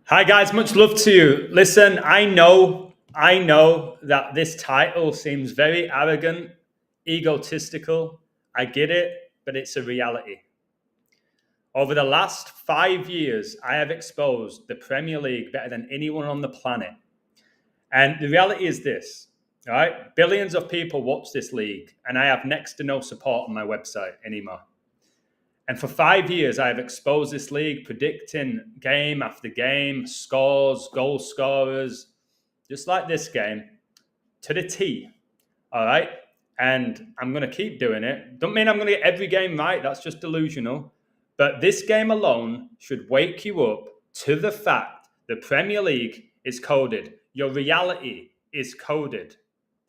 Hi guys, much love to you. Listen, I know that this title seems very arrogant, egotistical. I get it, but it's a reality. Over the last 5 years, I have exposed the Premier League better than anyone on the planet. And the reality is this, all right? Billions of people watch this league, and I have next to no support on my website anymore. And for 5 years, I have exposed this league, predicting game after game, scores, goal scorers, just like this game, to the T. All right? And I'm going to keep doing it. Don't mean I'm going to get every game right. That's just delusional. But this game alone should wake you up to the fact the Premier League is coded. Your reality is coded.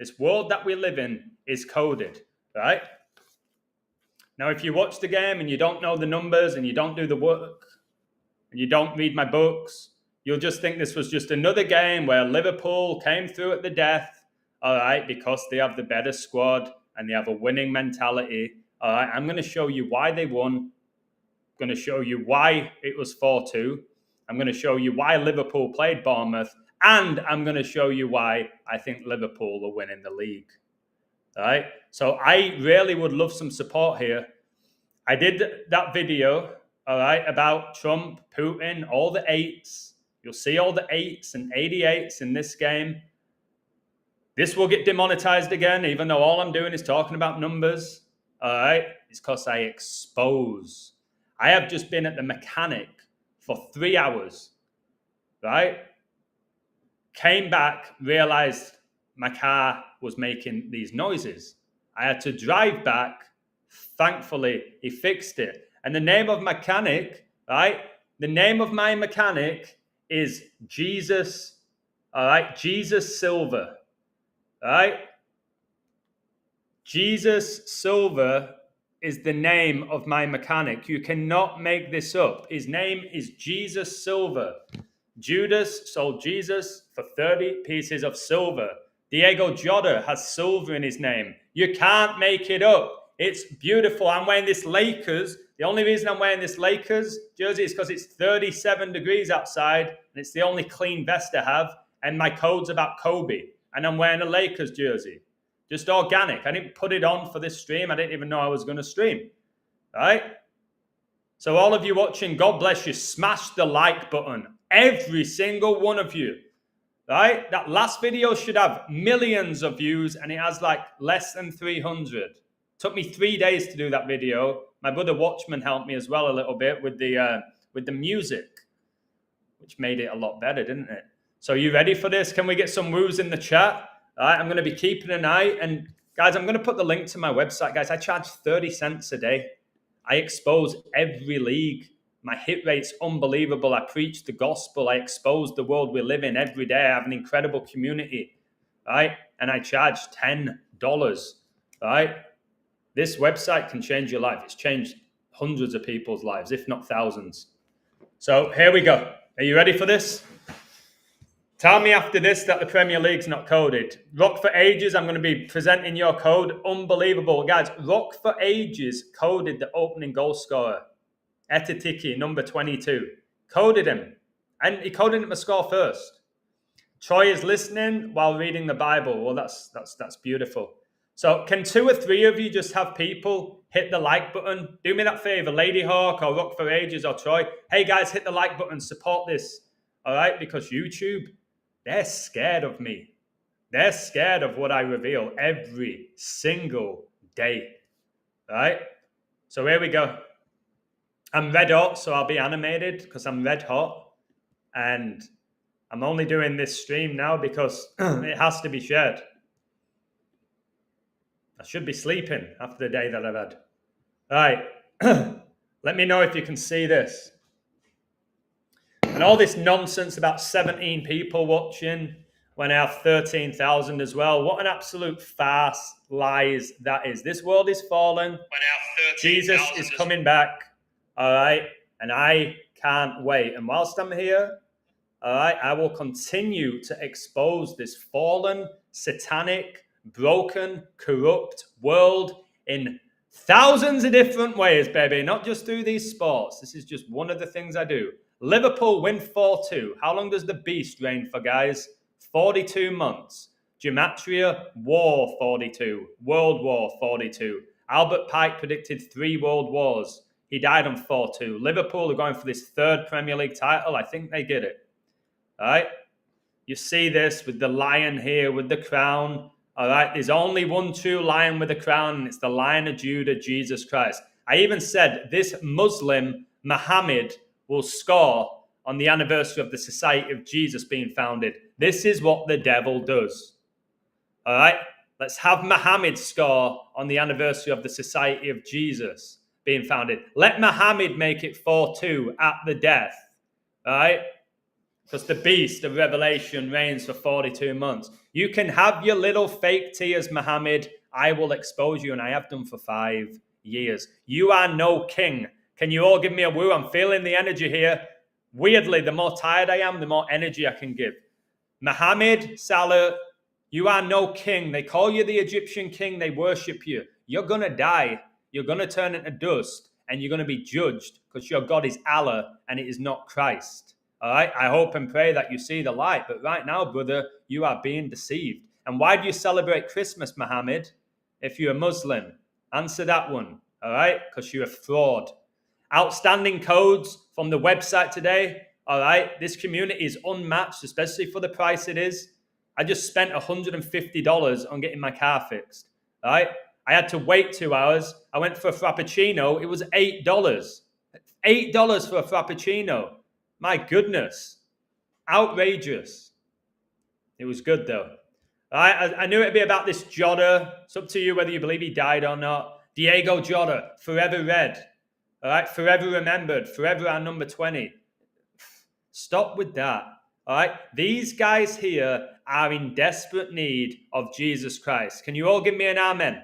This world that we live in is coded, right? Now, if you watch the game and you don't know the numbers and you don't do the work and you don't read my books, you'll just think this was just another game where Liverpool came through at the death, all right, because they have the better squad and they have a winning mentality. All right, I'm going to show you why they won. I'm going to show you why it was 4-2. I'm going to show you why Liverpool played Bournemouth. And I'm going to show you why I think Liverpool are winning the league. All right, so I really would love some support here. I did that video, all right, about Trump, Putin, all the eights. You'll see all the eights and 88s in this game. This will get demonetized again, even though all I'm doing is talking about numbers. All right, it's because I expose. I have just been at the mechanic for 3 hours, right? Came back, realized my car was making these noises. I had to drive back. Thankfully, he fixed it. And the name of mechanic, right? The name of my mechanic is Jesus, all right? Jesus Silver, all right? Jesus Silver is the name of my mechanic. You cannot make this up. His name is Jesus Silver. Judas sold Jesus for 30 pieces of silver. Diego Jota has silver in his name. You can't make it up. It's beautiful. I'm wearing this Lakers. The only reason I'm wearing this Lakers jersey is because it's 37 degrees outside and it's the only clean vest I have. And my code's about Kobe. And I'm wearing a Lakers jersey. Just organic. I didn't put it on for this stream. I didn't even know I was going to stream. Right? So all of you watching, God bless you. Smash the like button. Every single one of you. Right? That last video should have millions of views and it has like less than 300. Took me 3 days to do that video. My brother Watchman helped me as well a little bit with the music, which made it a lot better, didn't it? So you ready for this? Can we get some woos in the chat? All right, I'm going to be keeping an eye. And guys, I'm going to put the link to my website. Guys, I charge 30 cents a day. I expose every league. My hit rate's unbelievable. I preach the gospel. I expose the world we live in every day. I have an incredible community, right? And I charge $10, right? This website can change your life. It's changed hundreds of people's lives, if not thousands. So here we go. Are you ready for this? Tell me after this that the Premier League's not coded. Rock for Ages, I'm going to be presenting your code. Unbelievable. Guys, Rock for Ages coded the opening goal scorer. Etetiki, number 22. Coded him. And he coded him to score first. Troy is listening while reading the Bible. Well, that's beautiful. So can 2 or 3 of you just have people hit the like button? Do me that favor, Lady Hawk or Rock for Ages or Troy. Hey, guys, hit the like button. Support this. All right? Because YouTube, they're scared of me. They're scared of what I reveal every single day. All right? So here we go. I'm red hot, so I'll be animated because I'm red hot. And I'm only doing this stream now because it has to be shared. I should be sleeping after the day that I've had. All right. Let me know if you can see this. And all this nonsense about 17 people watching when I have 13,000 as well. What an absolute farce, lies that is. This world is fallen. Jesus is coming back. All right. And I can't wait. And whilst I'm here, all right, I will continue to expose this fallen, satanic, broken, corrupt world in thousands of different ways, baby. Not just through these sports. This is just one of the things I do. Liverpool win 4-2. How long does the beast reign for, guys? 42 months. Gematria, War 42. World War 42. Albert Pike predicted 3 world wars. He died on 4-2. Liverpool are going for this 3rd Premier League title. I think they get it. All right? You see this with the lion here, with the crown. All right? There's only one true lion with a crown, and it's the Lion of Judah, Jesus Christ. I even said this Muslim, Muhammad, will score on the anniversary of the Society of Jesus being founded. This is what the devil does. All right? Let's have Muhammad score on the anniversary of the Society of Jesus being founded. Let Muhammad make it 4-2 at the death. All right? Because the beast of Revelation reigns for 42 months. You can have your little fake tears, Muhammad. I will expose you, and I have done for 5 years. You are no king. Can you all give me a woo? I'm feeling the energy here. Weirdly, the more tired I am, the more energy I can give. Muhammad, Salah, you are no king. They call you the Egyptian king. They worship you. You're going to die. You're going to turn into dust, and you're going to be judged because your God is Allah, and it is not Christ. All right? I hope and pray that you see the light. But right now, brother, you are being deceived. And why do you celebrate Christmas, Muhammad, if you're a Muslim? Answer that one. All right? Because you're a fraud. Outstanding codes from the website today. All right? This community is unmatched, especially for the price it is. I just spent $150 on getting my car fixed. All right? I had to wait 2 hours. I went for a Frappuccino. It was $8. $8 for a Frappuccino. My goodness. Outrageous. It was good, though. All right? I knew it'd be about this Jota. It's up to you whether you believe he died or not. Diego Jota, forever red. All right? Forever remembered. Forever our number 20. Stop with that. All right? These guys here are in desperate need of Jesus Christ. Can you all give me an amen?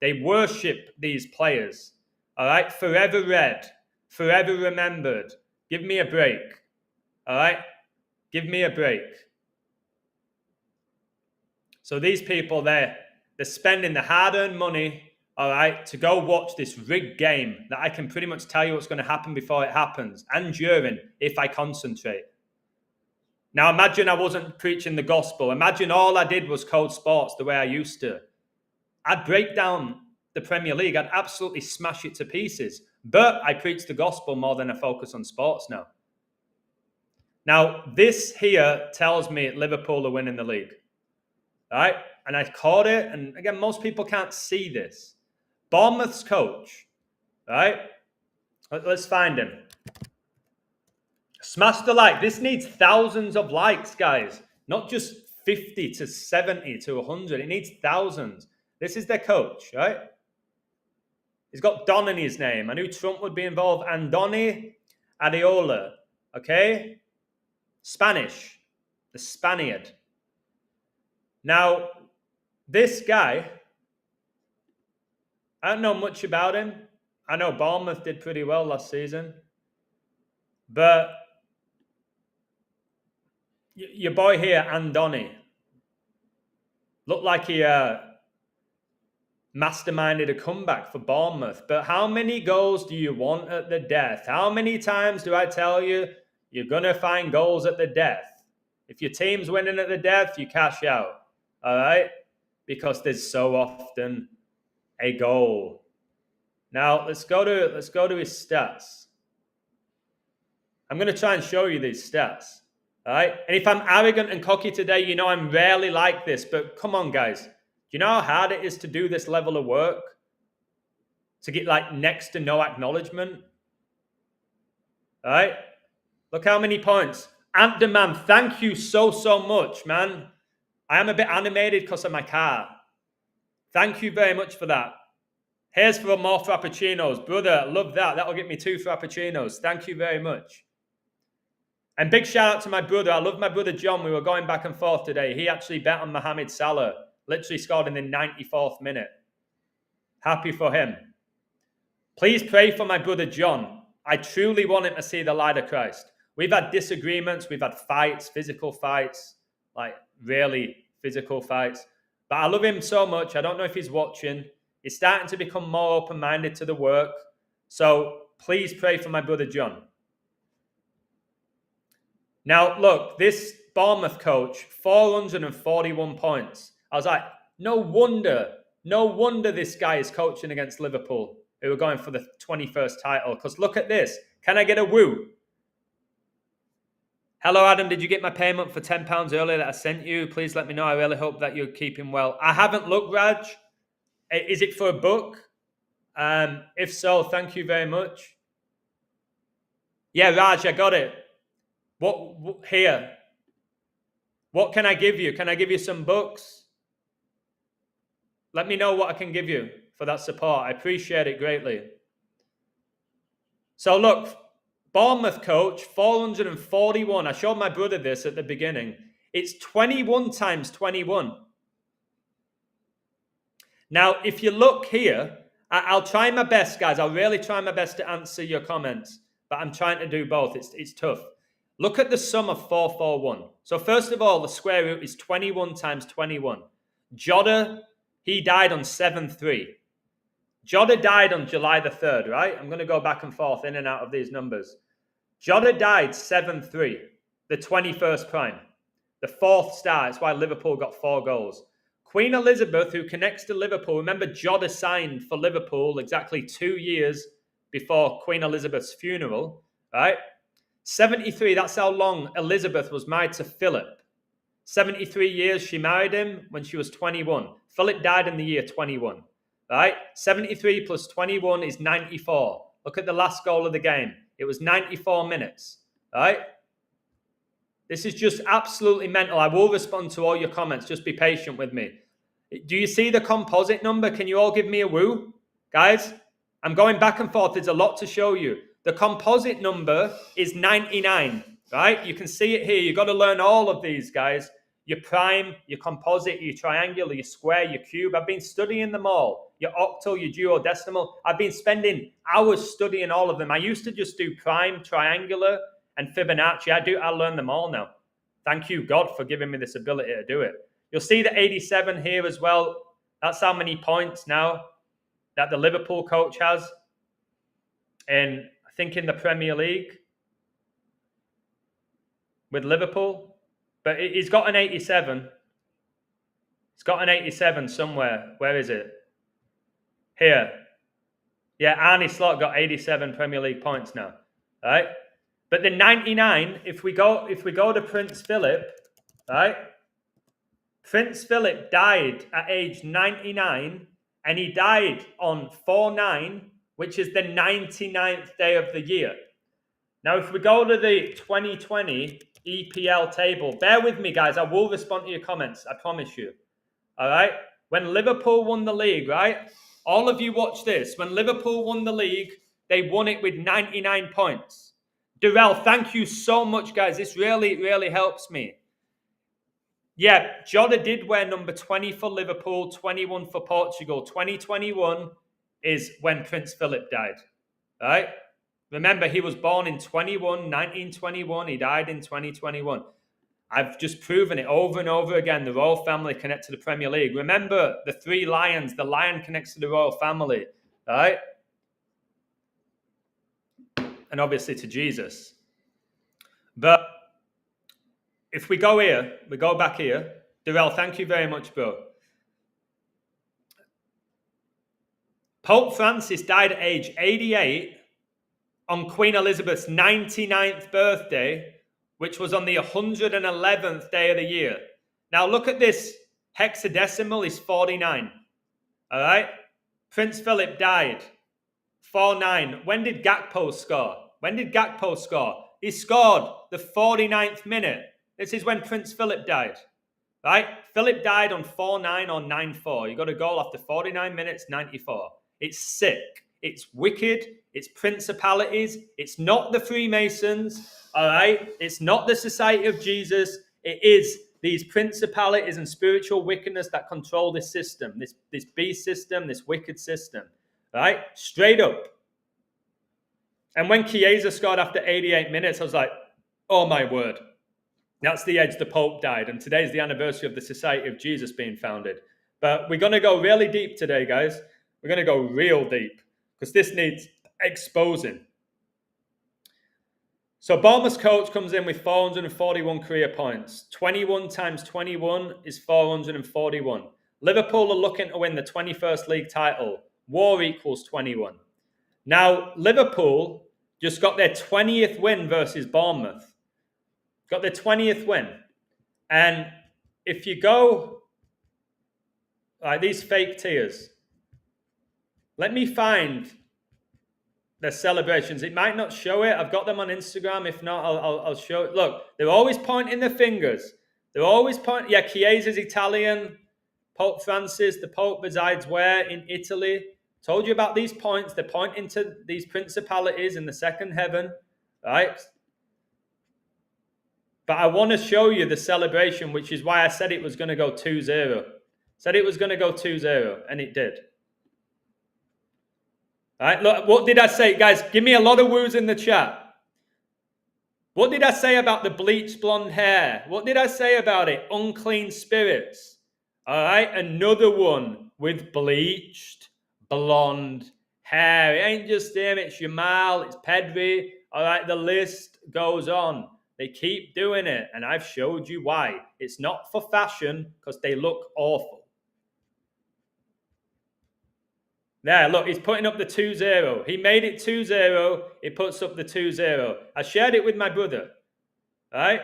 They worship these players. All right? Forever red. Forever remembered. Give me a break. All right? Give me a break. So these people, they're spending the hard-earned money, all right, to go watch this rigged game that I can pretty much tell you what's going to happen before it happens and during if I concentrate. Now imagine I wasn't preaching the gospel. Imagine all I did was code sports the way I used to. I'd break down the Premier League. I'd absolutely smash it to pieces. But I preach the gospel more than I focus on sports now. Now, this here tells me Liverpool are winning the league. All right? And I caught it. And again, most people can't see this. Bournemouth's coach. All right? Let's find him. Smash the like. This needs thousands of likes, guys. Not just 50 to 70 to 100. It needs thousands. This is their coach, right? He's got Don in his name. I knew Trump would be involved. Andoni Areola. Okay? Spanish. The Spaniard. Now, this guy, I don't know much about him. I know Bournemouth did pretty well last season. But your boy here, Andoni, looked like he masterminded a comeback for Bournemouth. But how many goals do you want at the death? How many times do I tell you you're going to find goals at the death? If your team's winning at the death, you cash out. All right? Because there's so often a goal. Now, let's go to his stats. I'm going to try and show you these stats. All right? And if I'm arrogant and cocky today, you know I'm rarely like this. But come on, guys. Do you know how hard it is to do this level of work? To get like next to no acknowledgement? All right? Look how many points. Ant-Man, thank you so much, man. I am a bit animated because of my car. Thank you very much for that. Here's for more Frappuccinos. Brother, love that. That'll get me 2 Frappuccinos. Thank you very much. And big shout out to my brother. I love my brother John. We were going back and forth today. He actually bet on Mohamed Salah. Literally scored in the 94th minute. Happy for him. Please pray for my brother John. I truly want him to see the light of Christ. We've had disagreements. We've had fights, physical fights, like really physical fights. But I love him so much. I don't know if he's watching. He's starting to become more open-minded to the work. So please pray for my brother John. Now, look, this Bournemouth coach, 441 points. I was like, no wonder this guy is coaching against Liverpool, who are going for the 21st title. Because look at this. Can I get a woo? Hello, Adam. Did you get my payment for £10 earlier that I sent you? Please let me know. I really hope that you're keeping well. I haven't looked, Raj. Is it for a book? If so, thank you very much. Yeah, Raj, I got it. What here? What can I give you? Can I give you some books? Let me know what I can give you for that support. I appreciate it greatly. So look, Bournemouth coach, 441. I showed my brother this at the beginning. It's 21 times 21. Now, if you look here, I'll try my best, guys. I'll really try my best to answer your comments, but I'm trying to do both. It's tough. Look at the sum of 441. So first of all, the square root is 21 times 21. Jota, he died on 7-3. Jota died on July the 3rd, right? I'm going to go back and forth in and out of these numbers. Jota died 7-3, the 21st prime, the fourth star. That's why Liverpool got 4 goals. Queen Elizabeth, who connects to Liverpool, remember Jota signed for Liverpool exactly 2 years before Queen Elizabeth's funeral, right? 73, that's how long Elizabeth was married to Philip. 73 years she married him when she was 21. Philip died in the year 21, right? 73 plus 21 is 94. Look at the last goal of the game. It was 94 minutes, right? This is just absolutely mental. I will respond to all your comments. Just be patient with me. Do you see the composite number? Can you all give me a woo? Guys, I'm going back and forth. There's a lot to show you. The composite number is 99, right? You can see it here. You've got to learn all of these, guys. Your prime, your composite, your triangular, your square, your cube. I've been studying them all. Your octal, your duodecimal. I've been spending hours studying all of them. I used to just do prime, triangular, and Fibonacci. I learn them all now. Thank you, God, for giving me this ability to do it. You'll see the 87 here as well. That's how many points now that the Liverpool coach has. And I think in the Premier League with Liverpool. But he's got an 87. He's got an 87 somewhere. Where is it? Here. Yeah, Arne Slot got 87 Premier League points now. Right? But the 99, if we go to Prince Philip, right? Prince Philip died at age 99, and he died on 4/9, which is the 99th day of the year. Now, if we go to the 2020 EPL table, bear with me, guys. I will respond to your comments. I promise you. All right? When Liverpool won the league, right? All of you watch this. When Liverpool won the league, they won it with 99 points. Durrell, thank you so much, guys. This really, really helps me. Yeah, Jota did wear number 20 for Liverpool, 21 for Portugal. 2021 is when Prince Philip died, right? Remember, he was born in 1921. He died in 2021. I've just proven it over and over again. The royal family connect to the Premier League. Remember the 3 lions. The lion connects to the royal family, right? And obviously to Jesus. But if we go here, we go back here. Durrell, thank you very much, bro. Pope Francis died at age 88 on Queen Elizabeth's 99th birthday, which was on the 111th day of the year. Now look at this. Hexadecimal is 49. All right? Prince Philip died. 4-9. When did Gakpo score? He scored the 49th minute. This is when Prince Philip died. Right? Philip died on 4-9 or 9-4. You got a goal after 49 minutes, 94. It's sick. It's wicked. It's principalities. It's not the Freemasons. All right? It's not the Society of Jesus. It is these principalities and spiritual wickedness that control this system, this beast system, this wicked system. Right? Straight up. And when Chiesa scored after 88 minutes, I was like, oh my word. That's the age the Pope died. And today's the anniversary of the Society of Jesus being founded. But we're going to go really deep today, guys. We're going to go real deep because this needs exposing. So Bournemouth's coach comes in with 441 career points. 21 times 21 is 441. Liverpool are looking to win the 21st league title. War equals 21. Now, Liverpool just got their 20th win versus Bournemouth. Got their 20th win. And if you go, like these fake tears, let me find their celebrations. It might not show it. I've got them on Instagram. If not, I'll show it. Look, they're always pointing their fingers. They're always pointing. Yeah, Chiesa's Italian. Pope Francis, the Pope resides where? In Italy. Told you about these points. They're pointing to these principalities in the second heaven, right? But I want to show you the celebration, which is why I said it was going to go 2-0. Said it was going to go 2-0, and it did. All right, look, what did I say? Guys, give me a lot of woos in the chat. What did I say about the bleached blonde hair? What did I say about it? Unclean spirits. All right, another one with bleached blonde hair. It ain't just him, it's Jamal, it's Pedri. All right, the list goes on. They keep doing it, and I've showed you why. It's not for fashion, because they look awful. There, look, he's putting up the 2-0. He made it 2-0. He puts up the 2-0. I shared it with my brother. All right?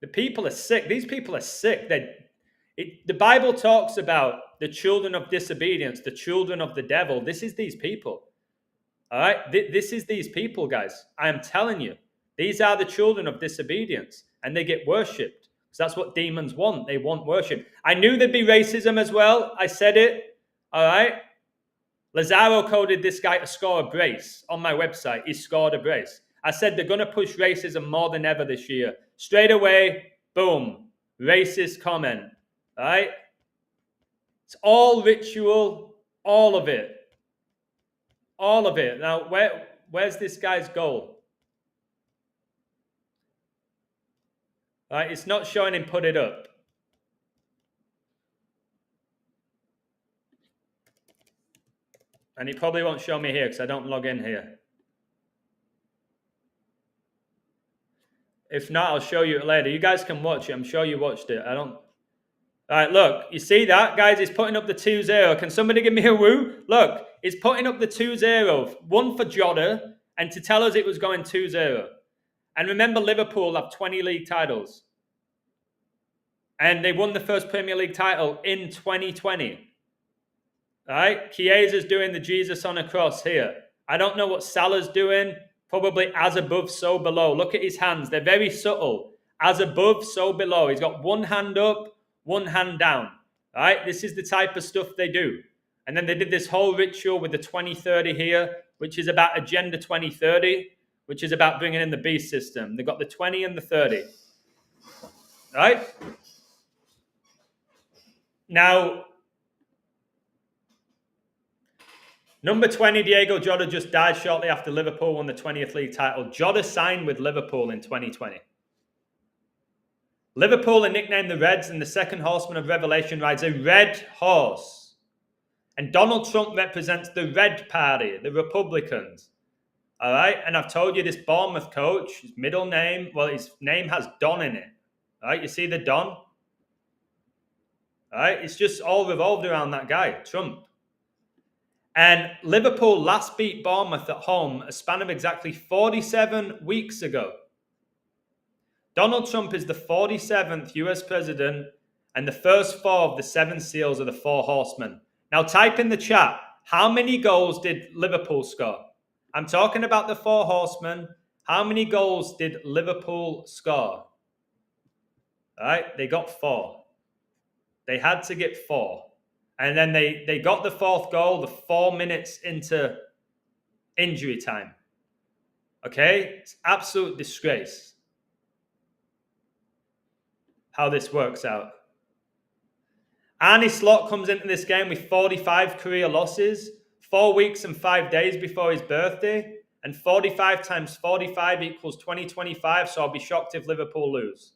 The people are sick. These people are sick. The Bible talks about the children of disobedience, the children of the devil. This is these people. All right? This is these people, guys. I am telling you. These are the children of disobedience. And they get worshipped. Because that's what demons want. They want worship. I knew there'd be racism as well. I said it. All right? Lazaro coded this guy to score a brace on my website. He scored a brace. I said they're going to push racism more than ever this year. Straight away, boom, racist comment. All right? It's all ritual, all of it. All of it. Now, where's this guy's goal? All right, it's not showing him put it up. And it probably won't show me here because I don't log in here. If not, I'll show you it later. You guys can watch it. I'm sure you watched it. I don't. All right, look. You see that, guys? He's putting up the 2-0. Can somebody give me a woo? Look, he's putting up the 2-0. One for Jota, and to tell us it was going 2-0. And remember, Liverpool have 20 league titles. And they won the first Premier League title in 2020. All right, Chiesa's doing the Jesus on a cross here. I don't know what Salah's doing. Probably as above, so below. Look at his hands. They're very subtle. As above, so below. He's got one hand up, one hand down. All right, this is the type of stuff they do. And then they did this whole ritual with the 2030 here, which is about Agenda 2030, which is about bringing in the beast system. They've got the 20 and the 30. All right? Now, number 20, Diego Jota, just died shortly after Liverpool won the 20th league title. Jota signed with Liverpool in 2020. Liverpool are nicknamed the Reds, and the second horseman of Revelation rides a red horse. And Donald Trump represents the Red Party, the Republicans. All right? And I've told you this Bournemouth coach, his middle name, well, his name has Don in it. All right? You see the Don? All right? It's just all revolved around that guy, Trump. And Liverpool last beat Bournemouth at home a span of exactly 47 weeks ago. Donald Trump is the 47th US president and the first 4 of the 7 seals of the Four Horsemen. Now type in the chat, how many goals did Liverpool score? I'm talking about the Four Horsemen. How many goals did Liverpool score? All right, they got 4. They had to get 4. And then they got the 4th goal, the 4 minutes into injury time. Okay? It's absolute disgrace how this works out. Arne Slot comes into this game with 45 career losses, 4 weeks and 5 days before his birthday, and 45 times 45 equals 2025, so I'll be shocked if Liverpool lose.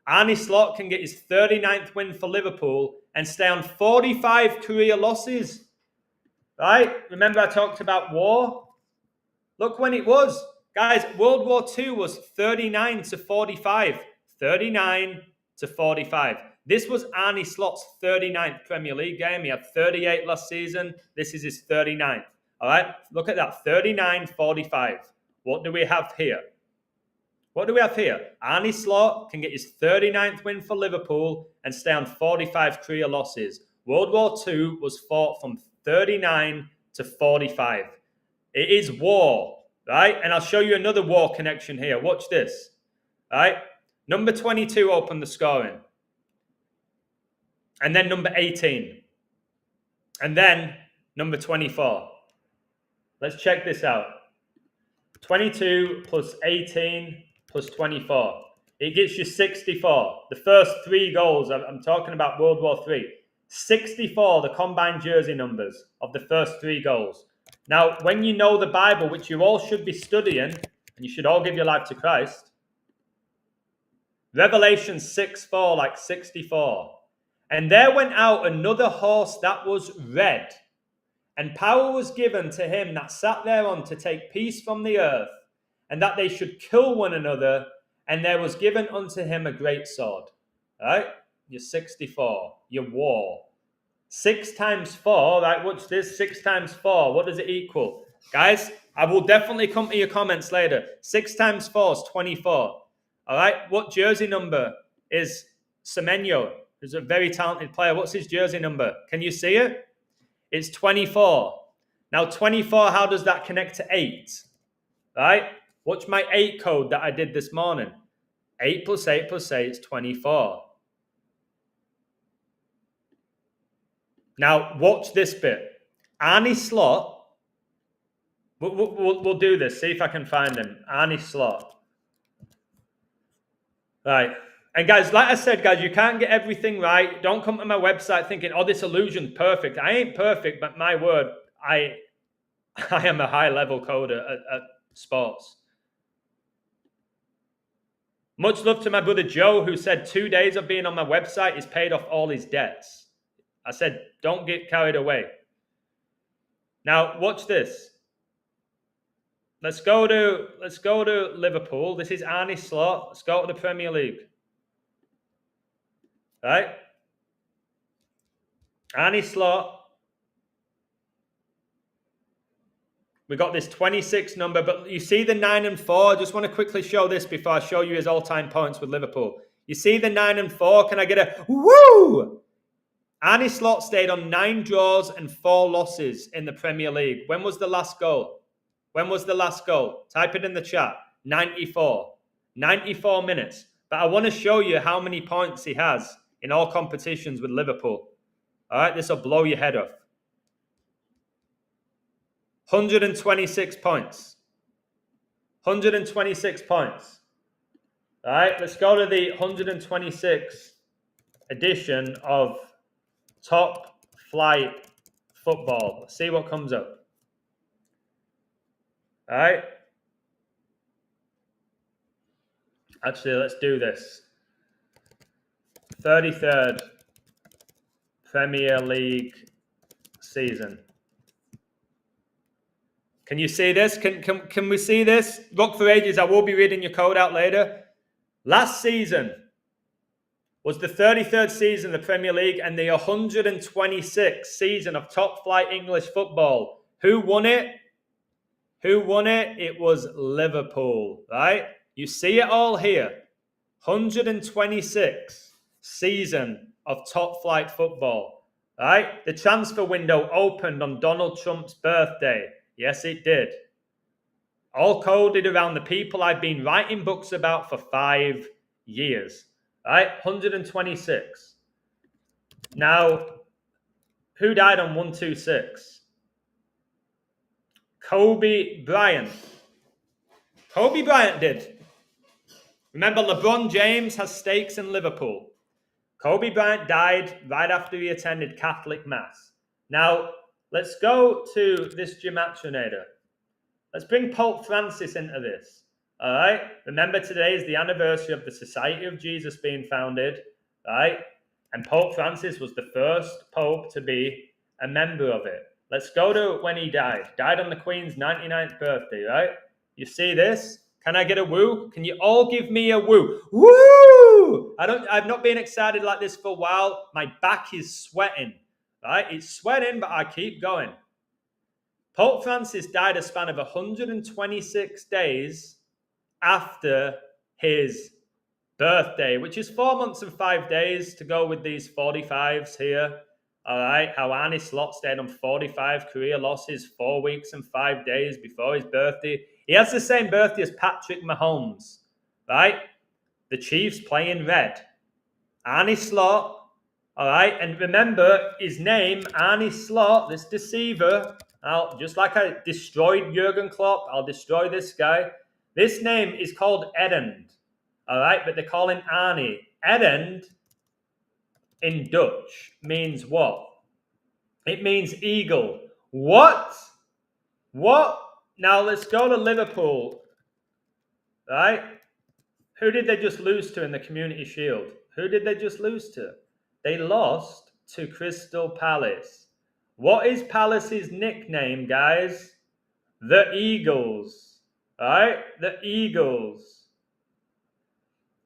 Arne Slot can get his 39th win for Liverpool and stay on 45 career losses. Right? Remember I talked about war? Look when it was. Guys, World War II was 39 to 45. 39 to 45. This was Arne Slot's 39th Premier League game. He had 38 last season. This is his 39th. All right, look at that, 39-45. What do we have here? What do we have here? Arne Slot can get his 39th win for Liverpool and stay on 45 career losses. World War II was fought from 39 to 45. It is war, right? And I'll show you another war connection here. Watch this, right? Number 22 opened the scoring. And then number 18. And then number 24. Let's check this out. 22 plus 18 plus 24. It gets you 64. The first 3 goals, I'm talking about World War III. 64, the combined jersey numbers of the first 3 goals. Now, when you know the Bible, which you all should be studying, and you should all give your life to Christ, Revelation 6:4, like 64. And there went out another horse that was red, and power was given to him that sat thereon to take peace from the earth, and that they should kill one another, and there was given unto him a great sword. Right? You're 64. You're war. 6 times 4, right? Watch this. 6 times 4. What does it equal? Guys, I will definitely come to your comments later. 6 times 4 is 24. All right? What jersey number is Semenyo, who's a very talented player? What's his jersey number? Can you see it? It's 24. Now, 24, how does that connect to 8? Right? Watch my 8 code that I did this morning. 8 plus 8 plus 8 is 24. Now, watch this bit. Arne Slot, we'll do this. See if I can find him. Arne Slot. Right. And guys, like I said, guys, you can't get everything right. Don't come to my website thinking, oh, this illusion's perfect. I ain't perfect, but my word, I am a high-level coder at sports. Much love to my brother Joe, who said 2 days of being on my website is paid off all his debts. I said, don't get carried away. Now, watch this. Let's go to Liverpool. This is Arne Slot. Let's go to the Premier League. Right? Arne Slot. We got this 26 number, but you see the 9 and 4. I just want to quickly show this before I show you his all-time points with Liverpool. You see the 9 and 4? Can I get a woo? Arne Slot stayed on 9 draws and 4 losses in the Premier League. When was the last goal? When was the last goal? Type it in the chat. 94. 94 minutes. But I want to show you how many points he has in all competitions with Liverpool. All right, this will blow your head off. 126 points. 126 points. All right, let's go to the 126 edition of Top Flight Football. Let's see what comes up. All right. Actually, let's do this. 33rd Premier League season. Can you see this? Can we see this? Look for ages. I will be reading your code out later. Last season was the 33rd season of the Premier League and the 126th season of top flight English football. Who won it? Who won it? It was Liverpool, right? You see it all here. 126th season of top flight football, right? The transfer window opened on Donald Trump's birthday. Yes, it did. All coded around the people I've been writing books about for 5 years. Right? 126. Now, who died on 126? Kobe Bryant. Kobe Bryant did. Remember, LeBron James has stakes in Liverpool. Kobe Bryant died right after he attended Catholic Mass. Now, let's go to this Gematrinator. Let's bring Pope Francis into this. All right. Remember, today is the anniversary of the Society of Jesus being founded. Right. And Pope Francis was the first Pope to be a member of it. Let's go to when he died. Died on the Queen's 99th birthday. Right. You see this? Can I get a woo? Can you all give me a woo? Woo! I've not been excited like this for a while. My back is sweating. Right? It's sweating, but I keep going. Pope Francis died a span of 126 days after his birthday, which is 4 months and 5 days to go with these 45s here. All right, how Arne Slot stayed on 45 career losses 4 weeks and 5 days before his birthday. He has the same birthday as Patrick Mahomes, right? The Chiefs playing red. Arne Slot, all right, and remember his name, Arne Slot, this deceiver. Just like I destroyed Jurgen Klopp, I'll destroy this guy. This name is called Edend. All right, but they call him Arnie. Edend in Dutch means what? It means eagle. What? What? Now let's go to Liverpool. Right? Who did they just lose to in the Community Shield? Who did they just lose to? They lost to Crystal Palace. What is Palace's nickname, guys? The Eagles. All right? The Eagles.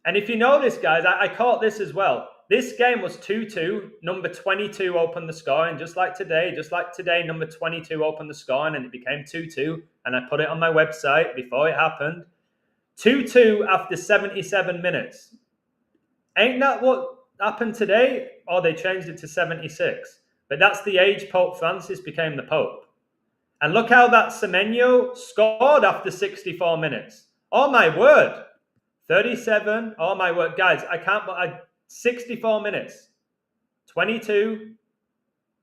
And if you notice, guys, I caught this as well. This game was 2-2. Number 22 opened the scoring, just like today. Number 22 opened the scoring, and it became 2-2. And I put it on my website before it happened. 2-2 after 77 minutes. Ain't that what happened today? Or they changed it to 76. But that's the age Pope Francis became the Pope. And look how that Semenyo scored after 64 minutes. Oh, my word. 37. Oh, my word. Guys, 64 minutes. 22.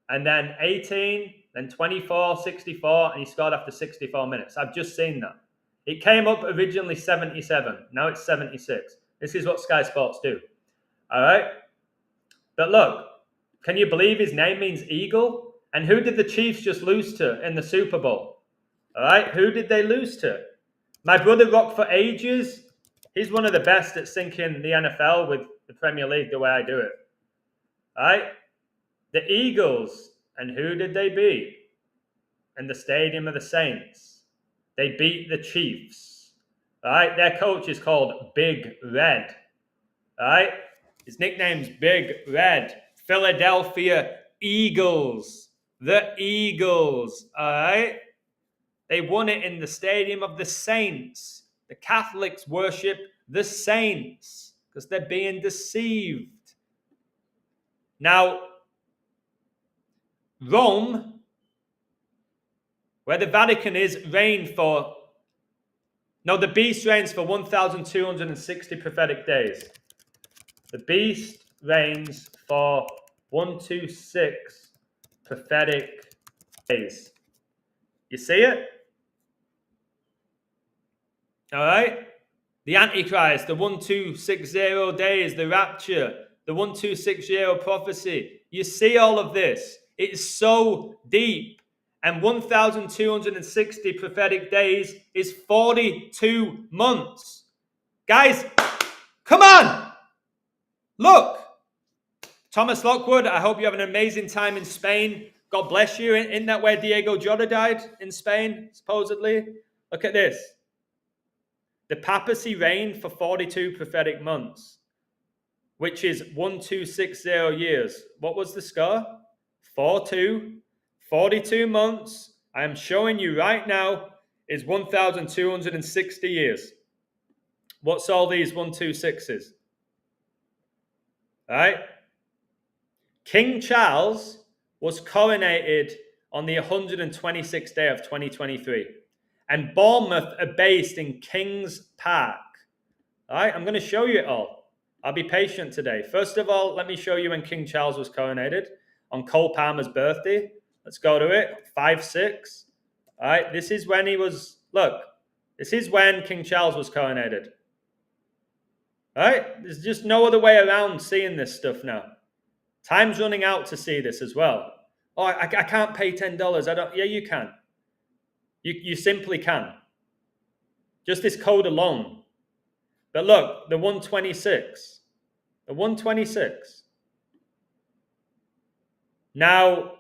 And then 18. Then 24, 64. And he scored after 64 minutes. I've just seen that. It came up originally 77. Now it's 76. This is what Sky Sports do. All right? But look, can you believe his name means eagle? And who did the Chiefs just lose to in the Super Bowl? All right? Who did they lose to? My brother Rock for ages. He's one of the best at syncing the NFL with the Premier League the way I do it. All right? The Eagles. And who did they beat? In the Stadium of the Saints. They beat the Chiefs. All right? Their coach is called Big Red. All right? His nickname's Big Red. Philadelphia Eagles. The Eagles. All right? They won it in the Stadium of the Saints. The Catholics worship the saints because they're being deceived. Now, Rome, where the Vatican is, the beast reigns for 1,260 prophetic days. The beast reigns for 126 prophetic days. You see it? All right? The Antichrist, the 1260 days, the rapture, the 1260 prophecy. You see all of this. It's so deep. And 1,260 prophetic days is 42 months. Guys, come on! Look! Thomas Lockwood, I hope you have an amazing time in Spain. God bless you. Isn't that where Diego Jota died? In Spain, supposedly? Look at this. The papacy reigned for 42 prophetic months, which is 1260 years. What was the score? 4-2. 42 months, I am showing you right now, is 1,260 years. What's all these 126s? All right? King Charles was coronated on the 126th day of 2023. And Bournemouth are based in Kings Park. All right, I'm going to show you it all. I'll be patient today. First of all, let me show you when King Charles was coronated on Cole Palmer's birthday. Let's go to it. 5-6. All right, this is when he was, look, this is when King Charles was coronated. All right, there's just no other way around seeing this stuff now. Time's running out to see this as well. Oh, I can't pay $10. Yeah, you can. You simply can. Just this code alone. But look, the 126. The 126. Now,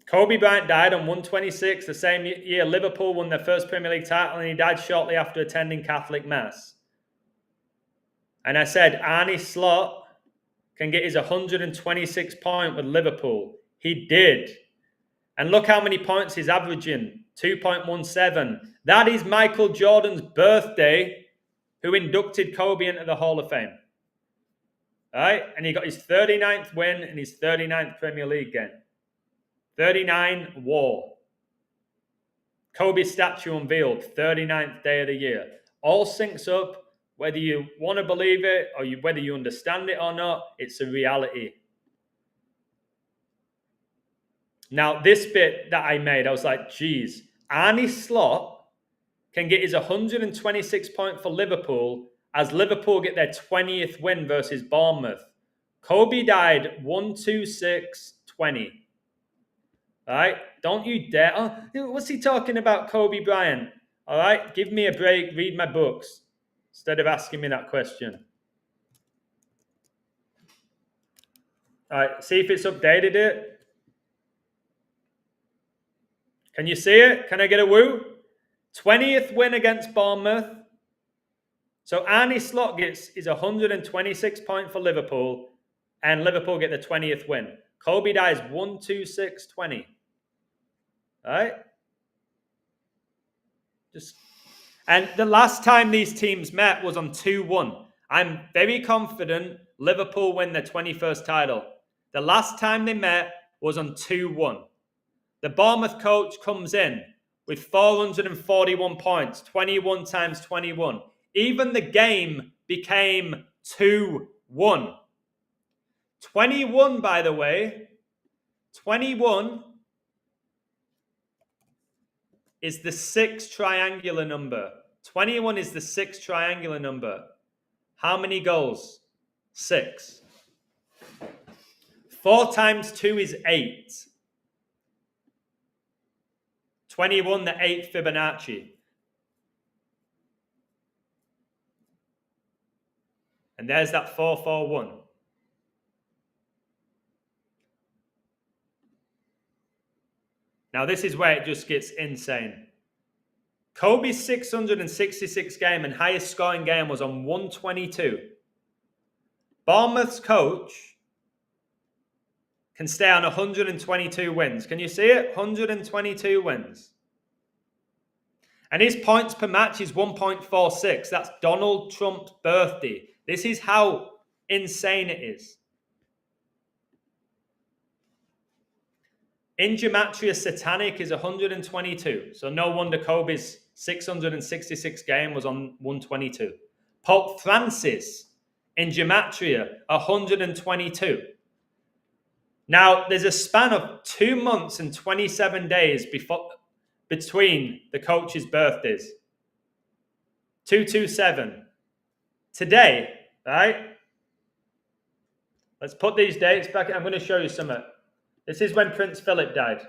Kobe Bryant died on 126, the same year Liverpool won their first Premier League title, and he died shortly after attending Catholic Mass. And I said, Arne Slot can get his 126 point with Liverpool. He did. And look how many points he's averaging, 2.17. That is Michael Jordan's birthday, who inducted Kobe into the Hall of Fame. All right? And he got his 39th win and his 39th Premier League game. 39 war. Kobe statue unveiled, 39th day of the year. All syncs up, whether you want to believe it or whether you understand it or not, it's a reality. Now, this bit that I made, I was like, geez, Arne Slot can get his 126 point for Liverpool as Liverpool get their 20th win versus Bournemouth. Kobe died 126-20. All right? Don't you dare. Oh, what's he talking about, Kobe Bryant? All right? Give me a break. Read my books instead of asking me that question. All right. See if it's updated it. Can you see it? Can I get a woo? 20th win against Bournemouth. So Arne Slot gets his 126 point for Liverpool, and Liverpool get the 20th win. Kobe dies 126-20. All right? And the last time these teams met was on 2-1. I'm very confident Liverpool win their 21st title. The last time they met was on 2-1. The Bournemouth coach comes in with 441 points, 21 times 21. Even the game became 2-1. 21, by the way, 21 is the sixth triangular number. 21 is the sixth triangular number. How many goals? 6. 4 times 2 is 8. 21, the 8th Fibonacci. And there's that 441. Now, this is where it just gets insane. Kobe's 666 game and highest scoring game was on 122. Bournemouth's coach can stay on 122 wins. Can you see it? 122 wins. And his points per match is 1.46. That's Donald Trump's birthday. This is how insane it is. In Gematria, Satanic is 122. So no wonder Kobe's 666 game was on 122. Pope Francis in Gematria, 122. Now, there's a span of 2 months and 27 days between the coach's birthdays. 227. Today, right? Let's put these dates back. I'm going to show you something. This is when Prince Philip died.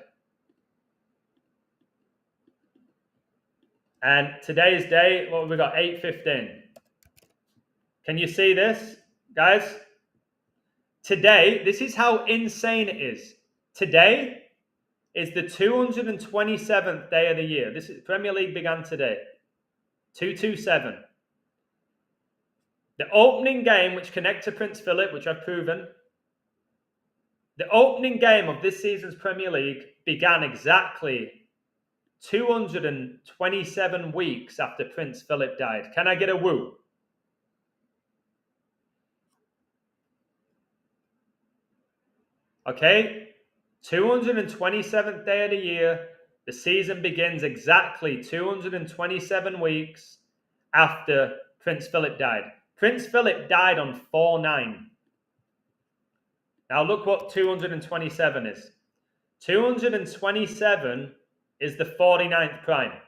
And today's date, what have we got? 8/15. Can you see this, guys? Today, this is how insane it is. Today is the 227th day of the year. This is Premier League began today. 227. The opening game, which connects to Prince Philip, which I've proven, the opening game of this season's Premier League began exactly 227 weeks after Prince Philip died. Can I get a woo? Okay, 227th day of the year. The season begins exactly 227 weeks after Prince Philip died. Prince Philip died on 4/9. Now look what 227 is. 227 is the 49th prime.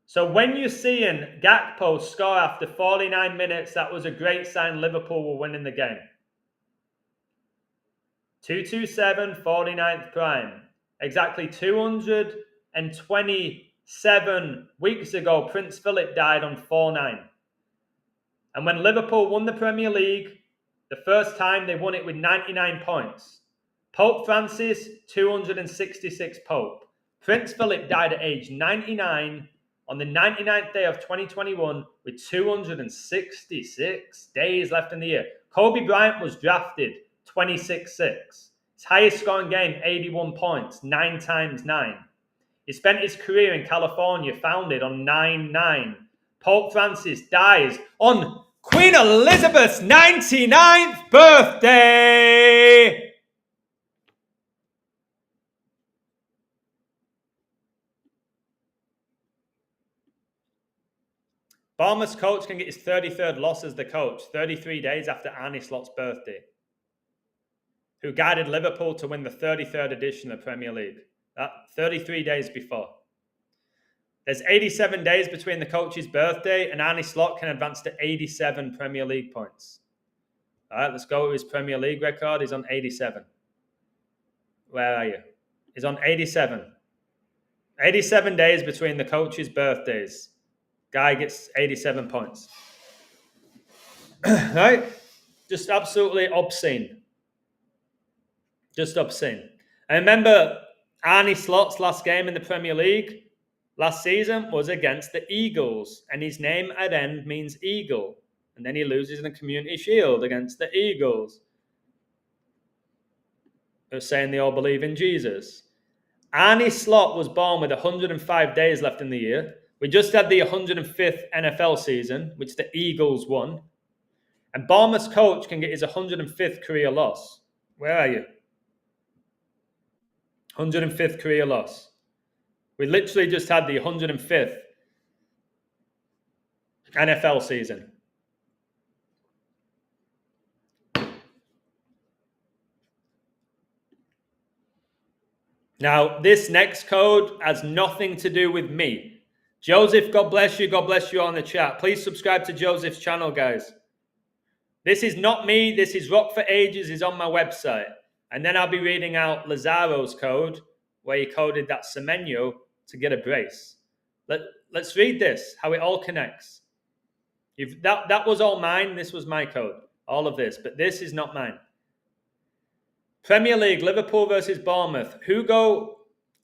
So when you're seeing Gakpo score after 49 minutes, that was a great sign Liverpool were winning the game. 227, 49th prime. Exactly 227 weeks ago, Prince Philip died on 4/9. And when Liverpool won the Premier League, the first time they won it with 99 points. Pope Francis, 266 Pope. Prince Philip died at age 99 on the 99th day of 2021 with 266 days left in the year. Kobe Bryant was drafted 26-6. His highest scoring game, 81 points, 9 times 9. He spent his career in California, founded on 9/9. Pope Francis dies on Queen Elizabeth's 99th birthday. Bournemouth's coach can get his 33rd loss as the coach, 33 days after Arne Slot's birthday, who guided Liverpool to win the 33rd edition of the Premier League. That 33 days before. There's 87 days between the coach's birthday, and Arne Slot can advance to 87 Premier League points. All right, let's go with his Premier League record. He's on 87. Where are you? He's on 87. 87 days between the coach's birthdays. Guy gets 87 points. Right? Just absolutely obscene. Just obscene. I remember Arne Slot's last game in the Premier League last season was against the Eagles, and his name at end means eagle. And then he loses in the Community Shield against the Eagles. They're saying they all believe in Jesus. Arne Slot was born with 105 days left in the year. We just had the 105th NFL season, which the Eagles won. And Bournemouth's coach can get his 105th career loss. Where are you? 105th career loss. We literally just had the 105th NFL season. Now, this next code has nothing to do with me. Joseph, God bless you. God bless you on the chat. Please subscribe to Joseph's channel, guys. This is not me. This is Rock for Ages. Is on my website. And then I'll be reading out Lazaro's code, where he coded that Semenyo to get a brace. Let's read this, how it all connects. That was all mine. This was my code. All of this. But this is not mine. Premier League, Liverpool versus Bournemouth. Hugo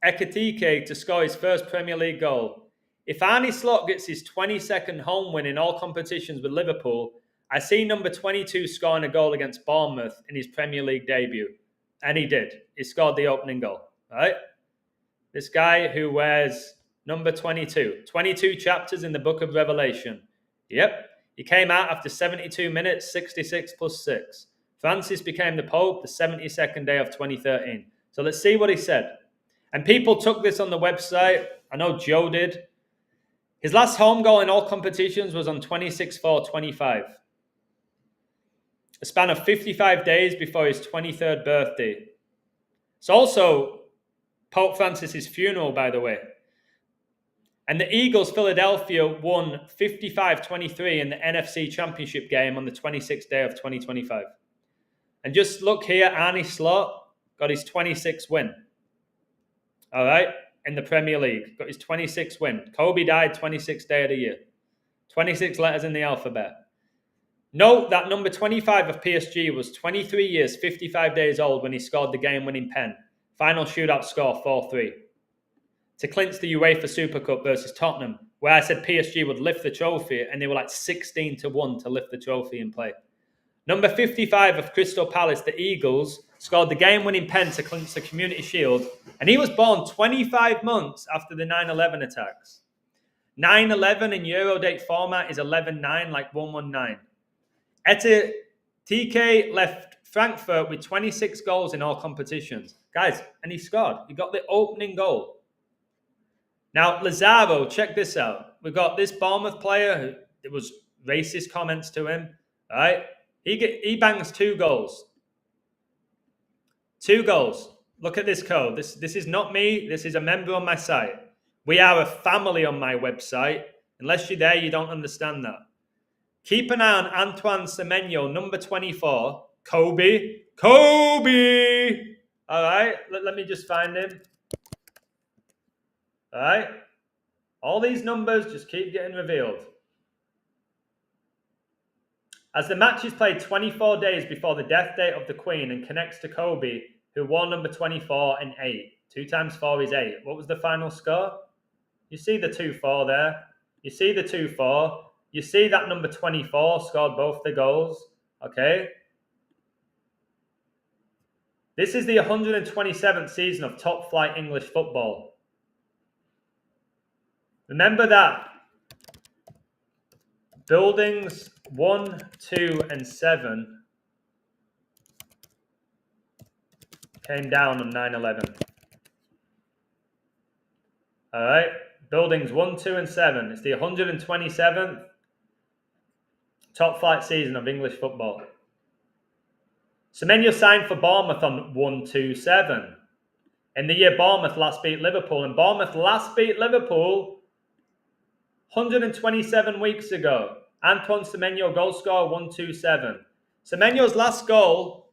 Ekitike to score his first Premier League goal. If Arne Slot gets his 22nd home win in all competitions with Liverpool, I see number 22 scoring a goal against Bournemouth in his Premier League debut. And he did. He scored the opening goal. Right? This guy who wears number 22. 22 chapters in the book of Revelation. Yep. He came out after 72 minutes, 66 plus 6. Francis became the Pope the 72nd day of 2013. So let's see what he said. And people took this on the website. I know Joe did. His last home goal in all competitions was on 26/4/25. A span of 55 days before his 23rd birthday. It's also Pope Francis's funeral, by the way. And the Eagles Philadelphia won 55-23 in the NFC Championship game on the 26th day of 2025. And just look here, Arne Slot got his 26th win. All right? In the Premier League. Got his 26th win. Kobe died 26th day of the year. 26 letters in the alphabet. Note that number 25 of PSG was 23 years, 55 days old when he scored the game-winning pen. Final shootout score 4-3. To clinch the UEFA Super Cup versus Tottenham, where I said PSG would lift the trophy, and they were like 16-1 to lift the trophy in play. Number 55 of Crystal Palace, the Eagles, scored the game-winning pen to clinch the Community Shield, and he was born 25 months after the 9/11 attacks. 9/11 in Eurodate format is 11-9, like 119. TK left Frankfurt with 26 goals in all competitions. Guys, and he scored. He got the opening goal. Now, Lazaro, check this out. We've got this Bournemouth player who there was racist comments to him. All right? He bangs 2 goals. 2 goals. Look at this code. This is not me. This is a member on my site. We are a family on my website. Unless you're there, you don't understand that. Keep an eye on Antoine Semenyo, number 24. Kobe. All right. Let me just find him. All right. All these numbers just keep getting revealed. As the match is played 24 days before the death date of the Queen and connects to Kobe, who wore number 24 and 8. 2 times 4 is 8. What was the final score? You see the 2-4 there. You see the 2-4. You see that number 24 scored both the goals. Okay. This is the 127th season of top flight English football. Remember that buildings 1, 2, and 7 came down on 9/11. All right. Buildings 1, 2, and 7. It's the 127th top flight season of English football. Semenyo signed for Bournemouth on 1-2-7. In the year Bournemouth last beat Liverpool. And Bournemouth last beat Liverpool 127 weeks ago. Antoine Semenyo, goal scorer, 1-2-7. Semenyo's last goal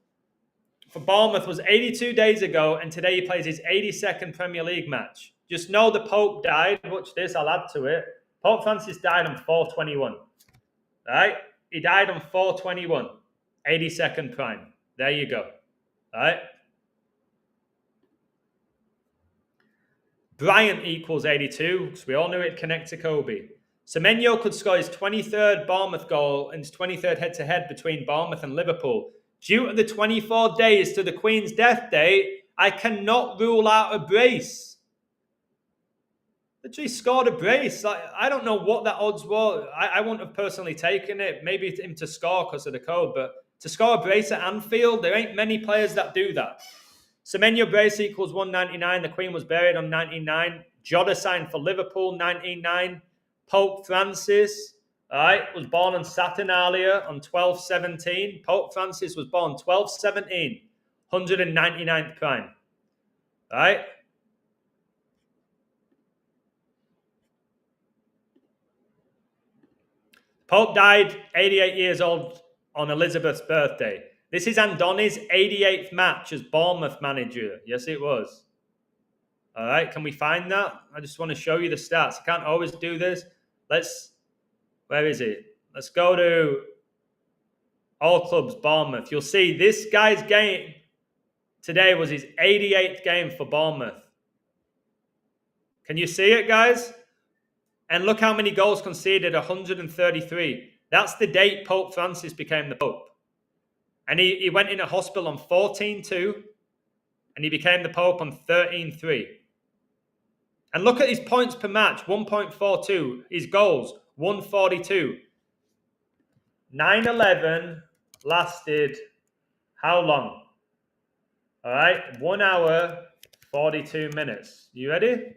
for Bournemouth was 82 days ago, and today he plays his 82nd Premier League match. Just know the Pope died. Watch this, I'll add to it. Pope Francis died on 4/21. Right? He died on 4/21. 82nd prime. There you go. Right? Bryant equals 82, because we all knew it'd connect to Kobe. Semenyo could score his 23rd Bournemouth goal and his 23rd head-to-head between Bournemouth and Liverpool. Due to the 24 days to the Queen's death date, I cannot rule out a brace. Literally scored a brace. I don't know what that odds were. I wouldn't have personally taken it. Maybe him to score because of the code, but to score a brace at Anfield, there ain't many players that do that. Semenyo brace equals 199. The Queen was buried on 99. Jota signed for Liverpool, 99. Pope Francis, all right, was born on Saturnalia on 12/17. Pope Francis was born 12/17, 199th prime. All right. Pope died 88 years old on Elizabeth's birthday. This is Andoni's 88th match as Bournemouth manager. Yes, it was. All right, can we find that? I just want to show you the stats. I can't always do this. Where is it? Let's go to All Clubs Bournemouth. You'll see this guy's game today was his 88th game for Bournemouth. Can you see it, guys? And look how many goals conceded, 133. That's the date Pope Francis became the Pope. And he went into hospital on 14/2, and he became the Pope on 13/3. And look at his points per match, 1.42. His goals, 142. 9/11 lasted how long? All right, 1 hour, 42 minutes. You ready?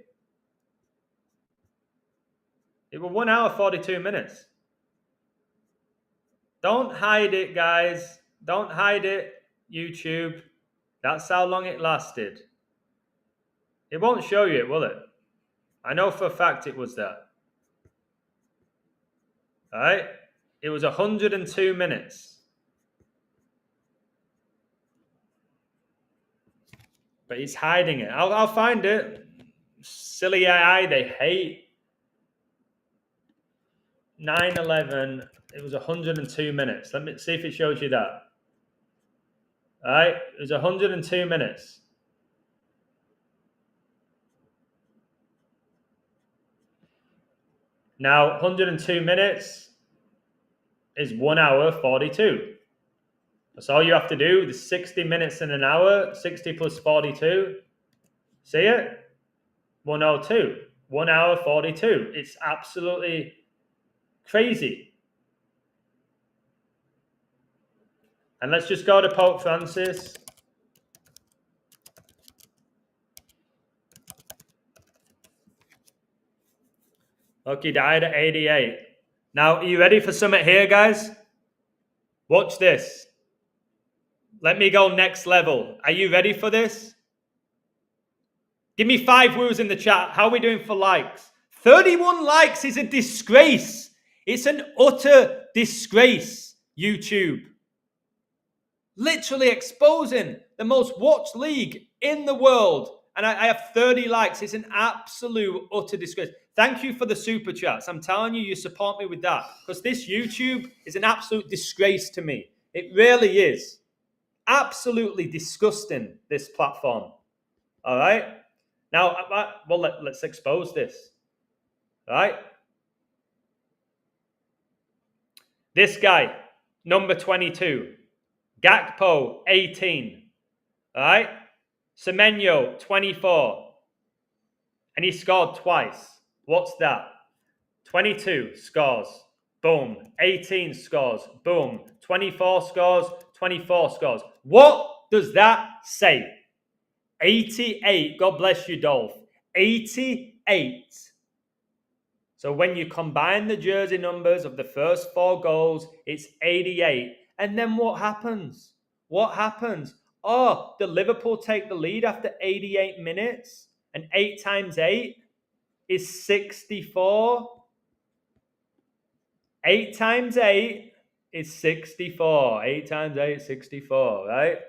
It was 1 hour, 42 minutes. Don't hide it, guys. Don't hide it, YouTube. That's how long it lasted. It won't show you it, will it? I know for a fact it was that. All right? It was 102 minutes. But he's hiding it. I'll find it. Silly AI, they hate. 9/11, it was 102 minutes. Let me see if it shows you that. All right? It was 102 minutes. Now, 102 minutes is 1 hour, 42. That's all you have to do. There's 60 minutes in an hour. 60 plus 42. See it? 102. 1 hour, 42. It's absolutely crazy. And let's just go to Pope Francis. Look, he died at 88. Now, are you ready for something here, guys? Watch this. Let me go next level. Are you ready for this? Give me 5 woos in the chat. How are we doing for likes? 31 likes is a disgrace. It's an utter disgrace, YouTube. Literally exposing the most watched league in the world. And I have 30 likes. It's an absolute utter disgrace. Thank you for the super chats. I'm telling you, you support me with that. Because this YouTube is an absolute disgrace to me. It really is. absolutely disgusting, this platform. All right? Now, well, let's expose this. All right? This guy, number 22. Gakpo, 18. All right? Semenyo, 24. And he scored twice. What's that? 22 scores. Boom. 18 scores. Boom. 24 scores. 24 scores. What does that say? 88. God bless you, Dolph. 88. So when you combine the jersey numbers of the first 4 goals, it's 88. And then what happens? What happens? Oh, the Liverpool take the lead after 88 minutes. And 8 times 8 is 64. 8 times 8 is 64. 8 times 8 is 64, right?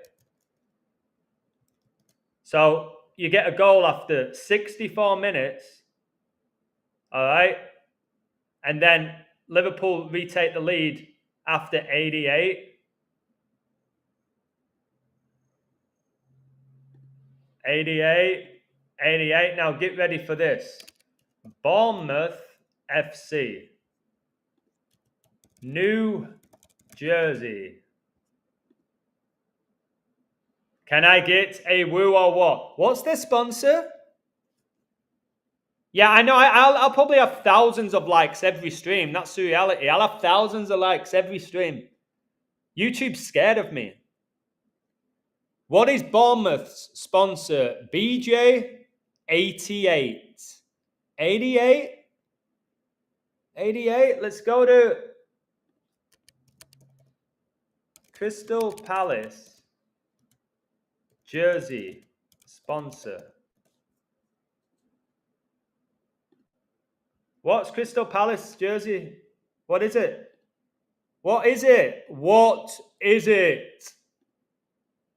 So you get a goal after 64 minutes, all right? And then Liverpool retake the lead after 88. 88. Now get ready for this. Bournemouth FC. New Jersey. Can I get a woo or what? What's their sponsor? Yeah, I know. I'll probably have thousands of likes every stream. That's the reality. I'll have thousands of likes every stream. YouTube's scared of me. What is Bournemouth's sponsor? BJ 88. 88? 88? Let's go to Crystal Palace. Jersey sponsor. What's Crystal Palace jersey? What is it? What is it? What is it?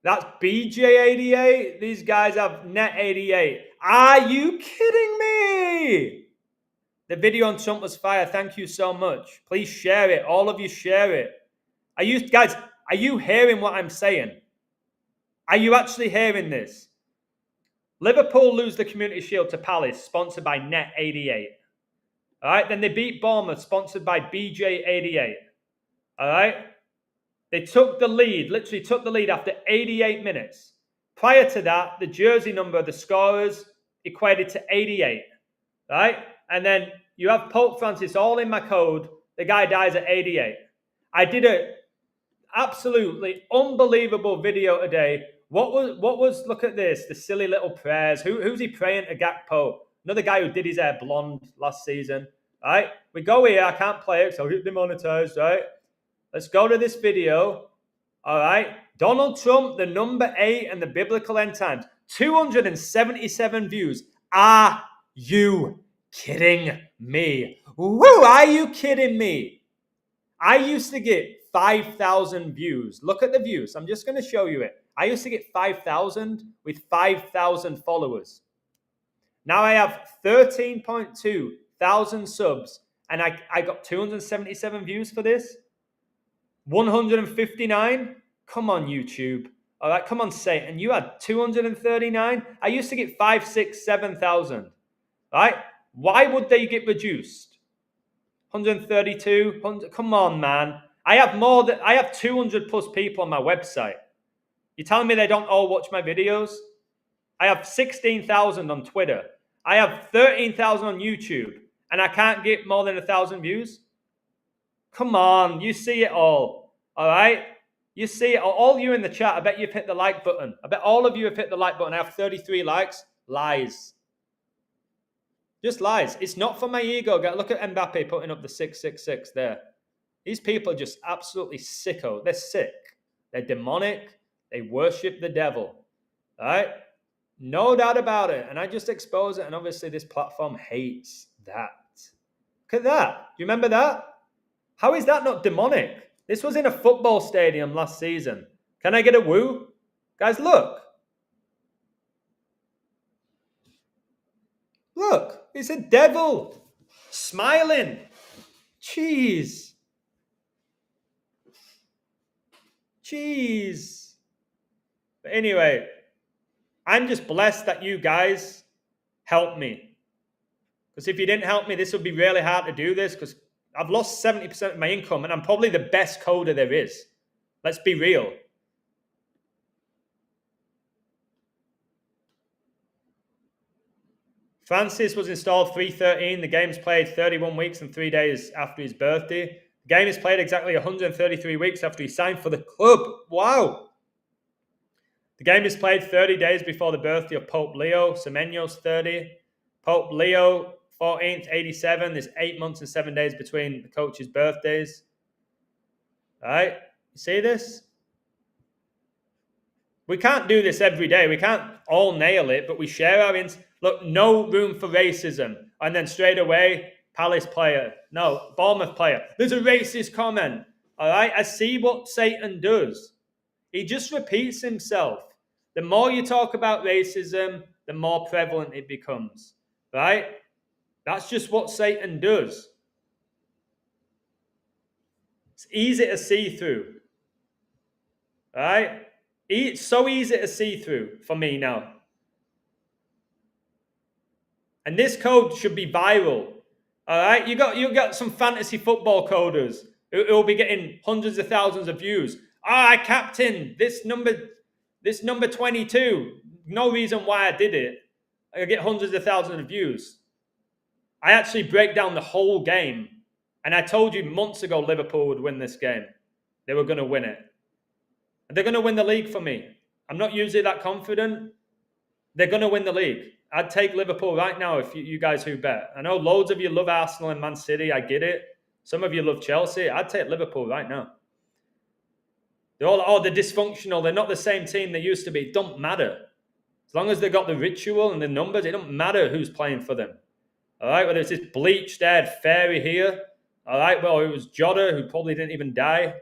That's BJ88. These guys have net 88. Are you kidding me? The video on Trump was fire. Thank you so much. Please share it. All of you share it. Are you hearing what I'm saying? Are you actually hearing this? Liverpool lose the Community Shield to Palace, sponsored by Net 88. All right, then they beat Bournemouth, sponsored by BJ88. All right, they took the lead, literally took the lead after 88 minutes. Prior to that, the jersey number of the scorers equated to 88. Right, and then you have Pope Francis all in my code. The guy dies at 88. I did a absolutely unbelievable video today. What was look at this, the silly little prayers. Who's he praying to? Gakpo, another guy who did his hair blonde last season. Right, we go here. I can't play it, so I'll get demonetized. Right, let's go to this video. All right, Donald Trump, the number 8 and the biblical end times, 277 views. Are you kidding me? Woo, are you kidding me? I used to get 5,000 views. Look at the views. I'm just going to show you it. I used to get 5,000 with 5,000 followers. Now I have 13.2 thousand subs, and I got 277 views for this. 159. Come on, YouTube. All right, come on, Satan. You had 239. I used to get 5, 6, 7,000. Right? Why would they get reduced? 132. 100, come on, man. I have 200 plus people on my website. You're telling me they don't all watch my videos? I have 16,000 on Twitter. I have 13,000 on YouTube, and I can't get more than 1,000 views? Come on, you see it all. All right? You see it all. All you in the chat, I bet you've hit the like button. I bet all of you have hit the like button. I have 33 likes. Lies. Just lies. It's not for my ego. Look at Mbappe putting up the 666 there. These people are just absolutely sicko. They're sick. They're demonic. They worship the devil. All right? No doubt about it. And I just expose it. And obviously this platform hates that. Look at that. Do you remember that? How is that not demonic? This was in a football stadium last season. Can I get a woo? Guys, look. Look. It's a devil. Smiling. Jeez. Jeez. But anyway, I'm just blessed that you guys helped me. Because if you didn't help me, this would be really hard to do this, because I've lost 70% of my income and I'm probably the best coder there is. Let's be real. Francis was installed 313. The game's played 31 weeks and 3 days after his birthday. The game is played exactly 133 weeks after he signed for the club. Wow. The game is played 30 days before the birthday of Pope Leo. Semenyo's 30. Pope Leo 14th, 87. There's 8 months and 7 days between the coach's birthdays. All right. You see this? We can't do this every day. We can't all nail it, but we share our look, no room for racism. And then straight away, Palace player. No, Bournemouth player. There's a racist comment. All right. I see what Satan does. He just repeats himself. The more you talk about racism, the more prevalent it becomes. Right? That's just what Satan does. It's easy to see through. Right? It's so easy to see through for me now. And this code should be viral. All right? You got some fantasy football coders who will be getting hundreds of thousands of views. I captained this number 22. No reason why I did it. I get hundreds of thousands of views. I actually break down the whole game. And I told you months ago Liverpool would win this game. They were going to win it. And they're going to win the league for me. I'm not usually that confident. They're going to win the league. I'd take Liverpool right now if you guys who bet. I know loads of you love Arsenal and Man City. I get it. Some of you love Chelsea. I'd take Liverpool right now. They're all, they're dysfunctional. They're not the same team they used to be. It don't matter. As long as they got the ritual and the numbers, it don't matter who's playing for them. All right, whether it's this bleached-haired fairy here. All right, well, it was Jota, who probably didn't even die.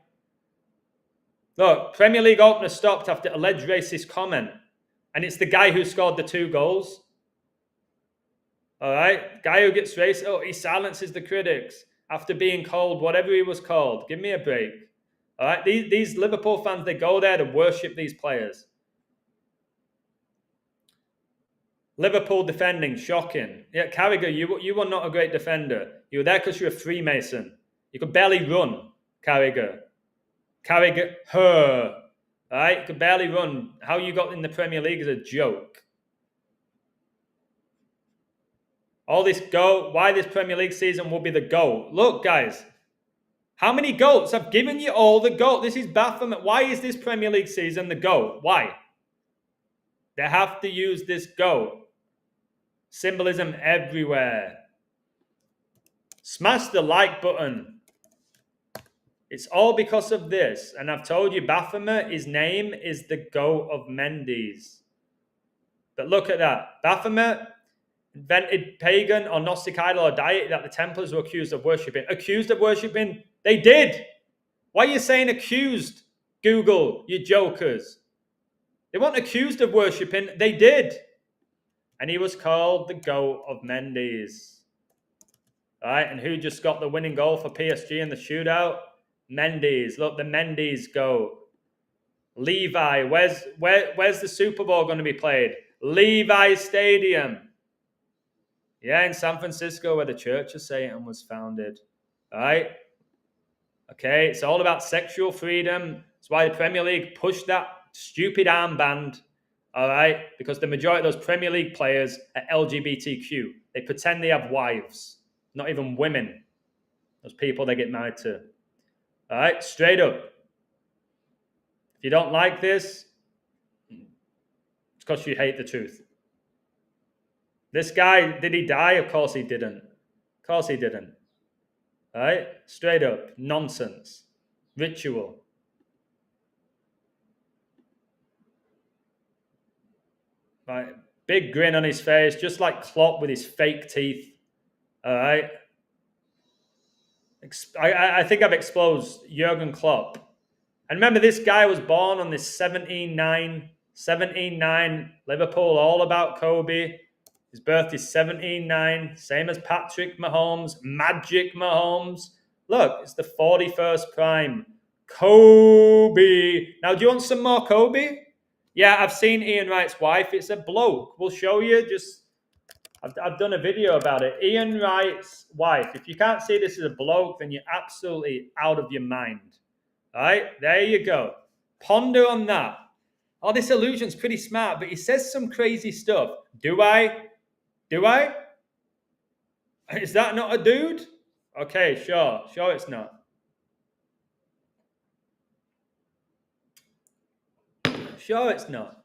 Look, Premier League opener stopped after alleged racist comment. And it's the guy who scored the 2 goals. All right, guy who gets racist. Oh, he silences the critics after being called whatever he was called. Give me a break. All right, these Liverpool fans, they go there to worship these players. Liverpool defending, shocking. Yeah, Carragher, you were not a great defender. You were there because you're a Freemason. You could barely run, Carragher. All right, you could barely run. How you got in the Premier League is a joke. All this GOAT, why this Premier League season will be the GOAT. Look, guys, how many GOATs? I've given you all the GOAT. This is Baphomet. Why is this Premier League season the GOAT? Why? They have to use this GOAT. Symbolism everywhere. Smash the like button. It's all because of this. And I've told you, Baphomet, his name is the GOAT of Mendes. But look at that. Baphomet invented pagan or Gnostic idol or diet that the Templars were accused of worshipping. Accused of worshipping? They did. Why are you saying accused? Google, you jokers. They weren't accused of worshipping. They did. And he was called the GOAT of Mendes. All right, and who just got the winning goal for PSG in the shootout? Mendes. Look, the Mendes GOAT. Levi. Where's the Super Bowl going to be played? Levi Stadium. Yeah, in San Francisco, where the Church of Satan was founded. All right? Okay, it's all about sexual freedom. That's why the Premier League pushed that stupid armband. All right? Because the majority of those Premier League players are LGBTQ. They pretend they have wives. Not even women. Those people they get married to. All right? Straight up. If you don't like this, it's because you hate the truth. This guy, did he die? Of course he didn't. Of course he didn't. All right? Straight up. Nonsense. Ritual. Right? Big grin on his face, just like Klopp with his fake teeth. All right? I think I've exposed Jurgen Klopp. And remember, this guy was born on this 17-9 Liverpool, all about Kobe. His birth is 17-9, same as Patrick Mahomes, Magic Mahomes. Look, it's the 41st prime. Kobe. Now, do you want some more Kobe? Yeah, I've seen Ian Wright's wife. It's a bloke. We'll show you. I've done a video about it. Ian Wright's wife. If you can't see this as a bloke, then you're absolutely out of your mind. All right, there you go. Ponder on that. Oh, this illusion's pretty smart, but he says some crazy stuff. Do I? Do I? Is that not a dude? Okay, sure. Sure it's not. Sure it's not.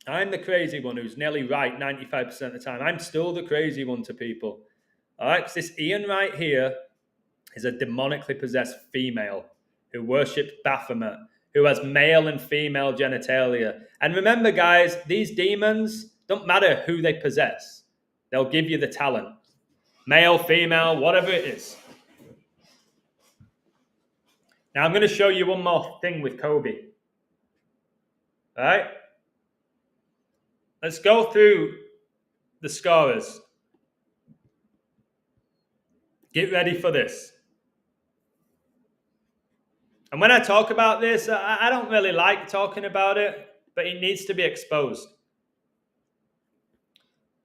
I'm the crazy one who's nearly right 95% of the time. I'm still the crazy one to people. All right, because this Ian Wright here is a demonically possessed female who worships Baphomet, who has male and female genitalia. And remember, guys, these demons don't matter who they possess. They'll give you the talent. Male, female, whatever it is. Now, I'm going to show you one more thing with Kobe. All right? Let's go through the scorers. Get ready for this. And when I talk about this, I don't really like talking about it, but it needs to be exposed.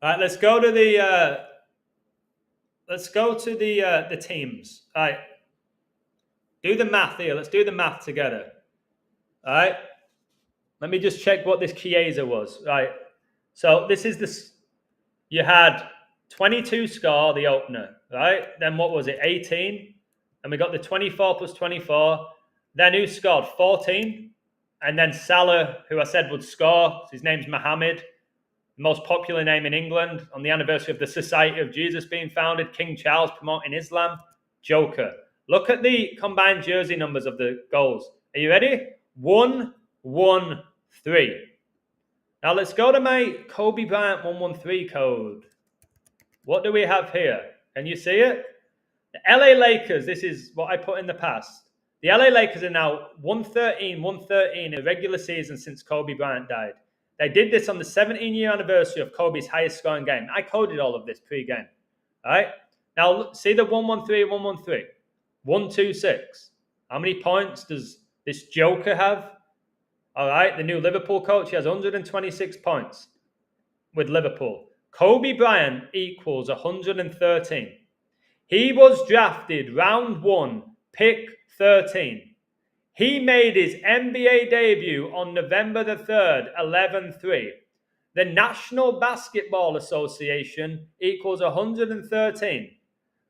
All right, let's go to the teams. All right, do the math here. Let's do the math together. All right, let me just check what this Chiesa was. All right, so this is this. You had 22 score the opener, right? Then what was it? 18, and we got the 24 plus 24. Then who scored 14? And then Salah, who I said would score. His name's Mohammed, the most popular name in England. On the anniversary of the Society of Jesus being founded, King Charles promoting Islam. Joker. Look at the combined jersey numbers of the goals. Are you ready? 1, 1, 3. Now let's go to my Kobe Bryant 113 code. What do we have here? Can you see it? The LA Lakers, this is what I put in the past. The LA Lakers are now 113 in a regular season since Kobe Bryant died. They did this on the 17-year anniversary of Kobe's highest scoring game. I coded all of this pre-game. All right? Now, see the 113, 113. 126. How many points does this Joker have? All right, the new Liverpool coach, he has 126 points with Liverpool. Kobe Bryant equals 113. He was drafted round 1, pick 13. He made his NBA debut on November the 3rd, 11-3. The National Basketball Association equals 113.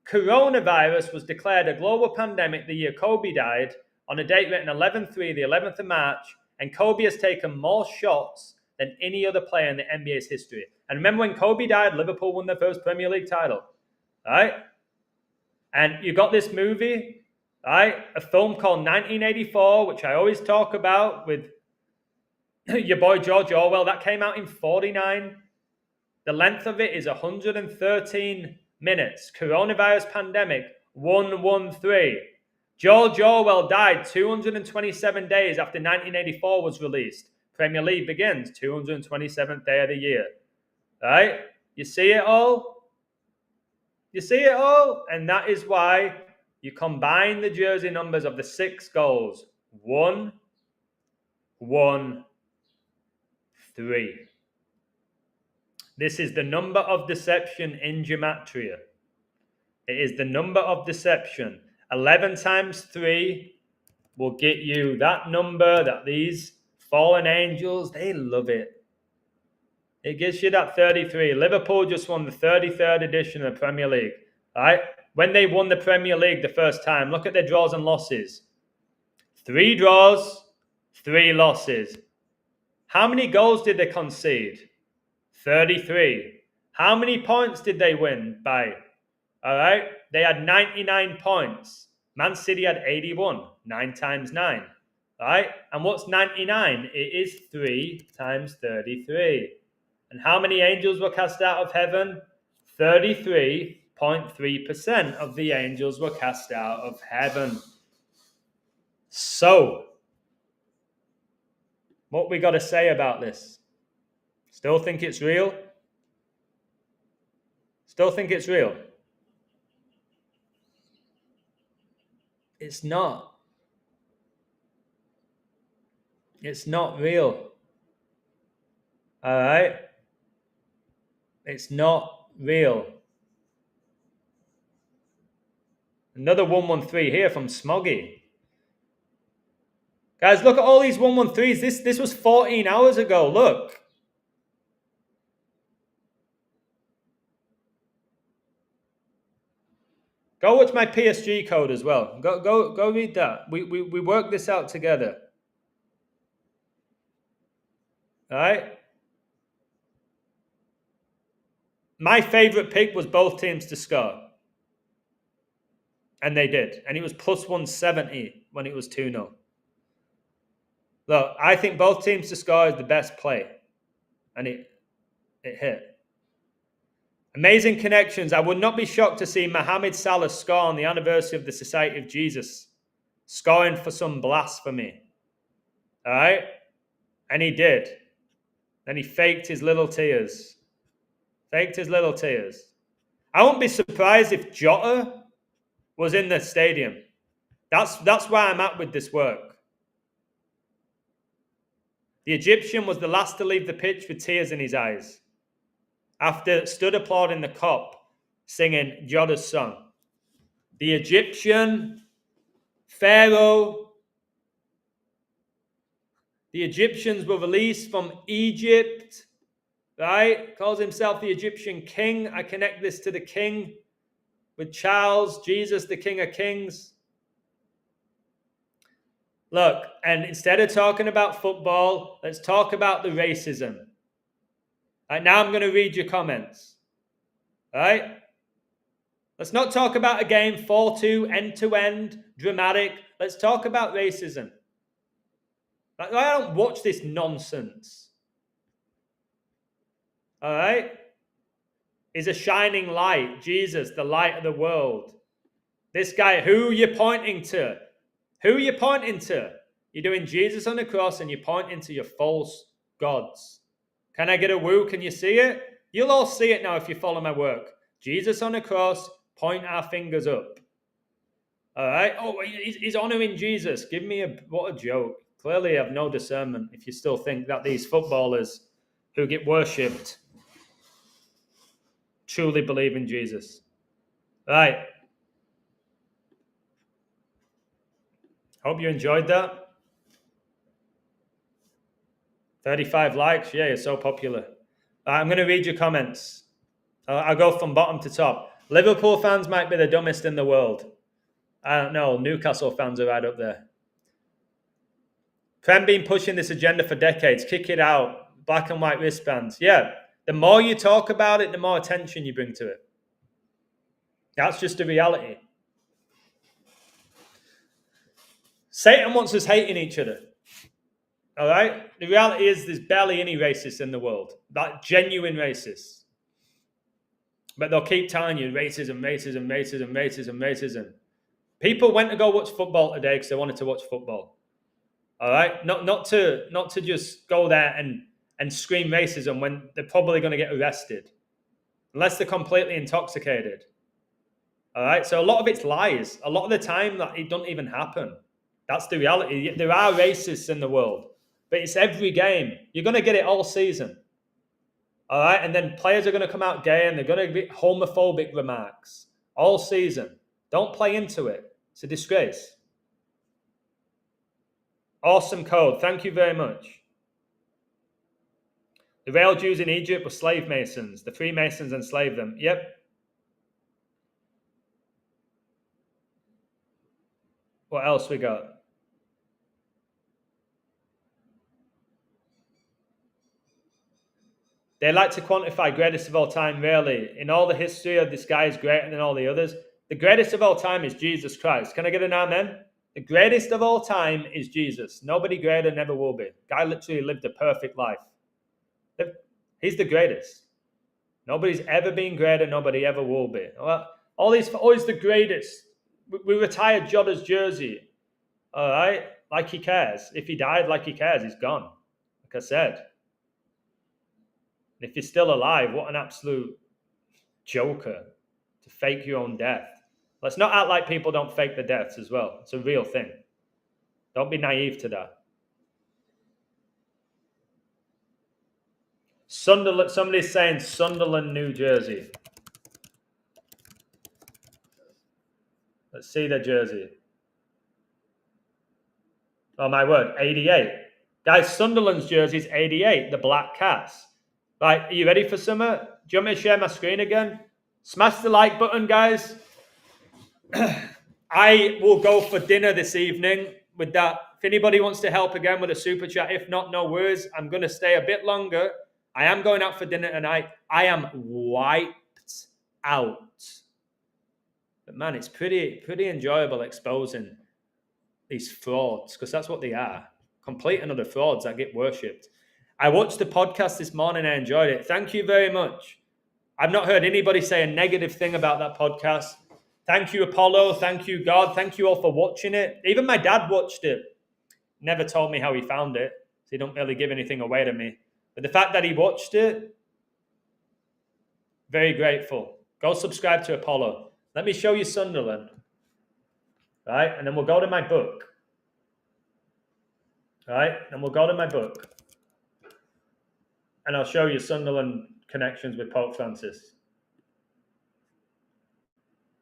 Coronavirus was declared a global pandemic the year Kobe died on a date written 11-3, the 11th of March, and Kobe has taken more shots than any other player in the NBA's history. And remember when Kobe died, Liverpool won their first Premier League title. All right? And you got this movie, right? A film called 1984, which I always talk about with your boy George Orwell. That came out in 49. The length of it is 113 minutes. Coronavirus pandemic, 113. George Orwell died 227 days after 1984 was released. Premier League begins 227th day of the year. Right? You see it all? You see it all? And that is why you combine the jersey numbers of the 6 goals. 1, 1, 3. This is the number of deception in gematria. It is the number of deception. 11 times 3 will get you that number that these fallen angels, they love it. It gives you that 33. Liverpool just won the 33rd edition of the Premier League. Right? When they won the Premier League the first time, look at their draws and losses. 3 draws, 3 losses. How many goals did they concede? 33. How many points did they win by? All right? They had 99 points. Man City had 81. 9 times 9. All right? And what's 99? It is 3 times 33. And how many angels were cast out of heaven? 33.3% of the angels were cast out of heaven. So, what we got to say about this? Still think it's real? Still think it's real? It's not. It's not real. All right? It's not real. Another 113 here from Smoggy. Guys, look at all these 113s. This was 14 hours ago. Look. Go watch my PSG code as well. Go read that. We worked this out together. All right? My favorite pick was both teams to score. And they did. And it was plus 170 when it was 2-0. Look, I think both teams to score is the best play. And it hit. Amazing connections. I would not be shocked to see Mohamed Salah score on the anniversary of the Society of Jesus. Scoring for some blasphemy. All right? And he did. Then he faked his little tears. Faked his little tears. I wouldn't be surprised if Jota was in the stadium. That's where I'm at with this work. The Egyptian was the last to leave the pitch with tears in his eyes after stood applauding the cop singing Jota's song. The Egyptian, Pharaoh, the Egyptians were released from Egypt, right? Calls himself the Egyptian king. I connect this to the king with Charles, Jesus, the King of Kings. Look, and instead of talking about football, let's talk about the racism. Right, now I'm going to read your comments. All right? Let's not talk about a game 4-2, end-to-end, dramatic. Let's talk about racism. Like, I don't watch this nonsense. All right? Is a shining light, Jesus, the light of the world. This guy, who are you pointing to? Who are you pointing to? You're doing Jesus on the cross and you're pointing to your false gods. Can I get a woo? Can you see it? You'll all see it now if you follow my work. Jesus on the cross, point our fingers up. All right? Oh, he's honoring Jesus. Give me what a joke. Clearly, you have no discernment if you still think that these footballers who get worshipped truly believe in Jesus. Right. Hope you enjoyed that. 35 likes. Yeah, you're so popular. I'm going to read your comments. I'll go from bottom to top. Liverpool fans might be the dumbest in the world. I don't know. Newcastle fans are right up there. Prem been pushing this agenda for decades. Kick it out. Black and white wristbands. Yeah. The more you talk about it, the more attention you bring to it. That's just a reality. Satan wants us hating each other. All right? The reality is there's barely any racists in the world. Like genuine racists. But they'll keep telling you racism, racism, racism, racism, racism. People went to go watch football today because they wanted to watch football. All right? Not to just go there and scream racism when they're probably going to get arrested. Unless they're completely intoxicated. All right? So a lot of it's lies. A lot of the time that it doesn't even happen. That's the reality. There are racists in the world. But it's every game. You're going to get it all season. All right? And then players are going to come out gay and they're going to get homophobic remarks all season. Don't play into it. It's a disgrace. Awesome code. Thank you very much. The real Jews in Egypt were slave masons. The Freemasons enslaved them. Yep. What else we got? They like to quantify greatest of all time, really. In all the history of this guy is greater than all the others. The greatest of all time is Jesus Christ. Can I get an amen? The greatest of all time is Jesus. Nobody greater, never will be. Guy literally lived a perfect life. He's the greatest. Nobody's ever been greater. Nobody ever will be. Always the greatest. We retired Jota's jersey. All right? Like he cares. If he died like he cares, he's gone. Like I said. And if you're still alive, what an absolute joker to fake your own death. Let's not act like people don't fake their deaths as well. It's a real thing. Don't be naive to that. Sunderland. Somebody's saying Sunderland, New Jersey. Let's see the jersey. Oh my word, 88. Guys, Sunderland's jersey is 88, the Black Cats. Right, are you ready for summer? Do you want me to share my screen again? Smash the like button, guys. I will go for dinner this evening with that. If anybody wants to help again with a super chat, if not, no worries. I'm going to stay a bit longer. I am going out for dinner tonight. I am wiped out. But man, it's pretty enjoyable exposing these frauds, because that's what they are. Complete and utter frauds that get worshipped. I watched the podcast this morning. I enjoyed it. Thank you very much. I've not heard anybody say a negative thing about that podcast. Thank you, Apollo. Thank you, God. Thank you all for watching it. Even my dad watched it. Never told me how he found it. So he don't really give anything away to me. But the fact that he watched it, very grateful. Go subscribe to Apollo. Let me show you Sunderland. Right? And then we'll go to my book. Right? And we'll go to my book. And I'll show you Sunderland connections with Pope Francis.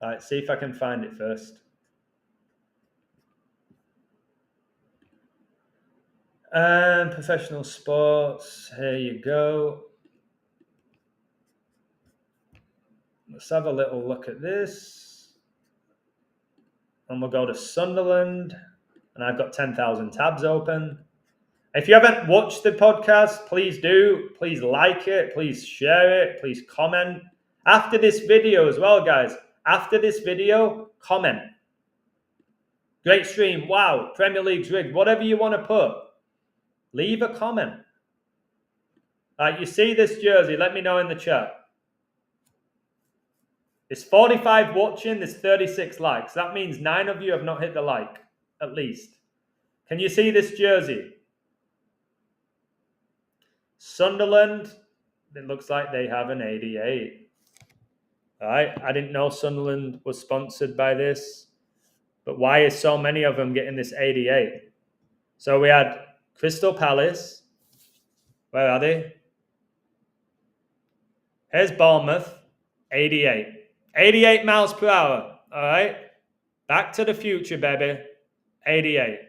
All right, see if I can find it first. Professional sports. Here you go. Let's have a little look at this. And we'll go to Sunderland. And I've got 10,000 tabs open. If you haven't watched the podcast, please do. Please like it. Please share it. Please comment. After this video as well, guys. After this video, comment. Great stream. Wow. Premier League's rigged. Whatever you want to put. Leave a comment. All right, you see this jersey? Let me know in the chat. There's 45 watching. There's 36 likes. That means 9 of you have not hit the like, at least. Can you see this jersey? Sunderland. It looks like they have an 88. All right, I didn't know Sunderland was sponsored by this. But why is so many of them getting this 88? So we had Crystal Palace. Where are they? Here's Bournemouth. 88. 88 miles per hour. All right. Back to the future, baby. 88.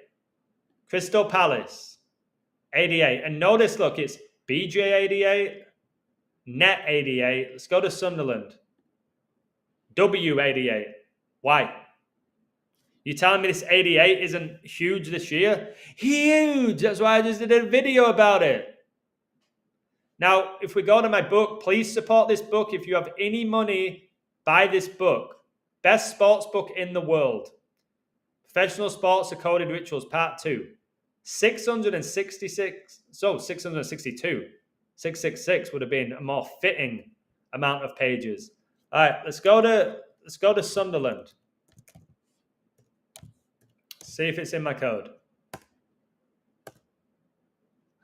Crystal Palace. 88. And notice, look, it's BJ 88. Net 88. Let's go to Sunderland. W 88. Why? You telling me this 88 isn't huge this year? Huge! That's why I just did a video about it. Now, if we go to my book, please support this book. If you have any money, buy this book. Best sports book in the world. Professional Sports Decoded Rituals, Part 2. 666. So, 662. 666 would have been a more fitting amount of pages. All right, let's go to Sunderland. See if it's in my code.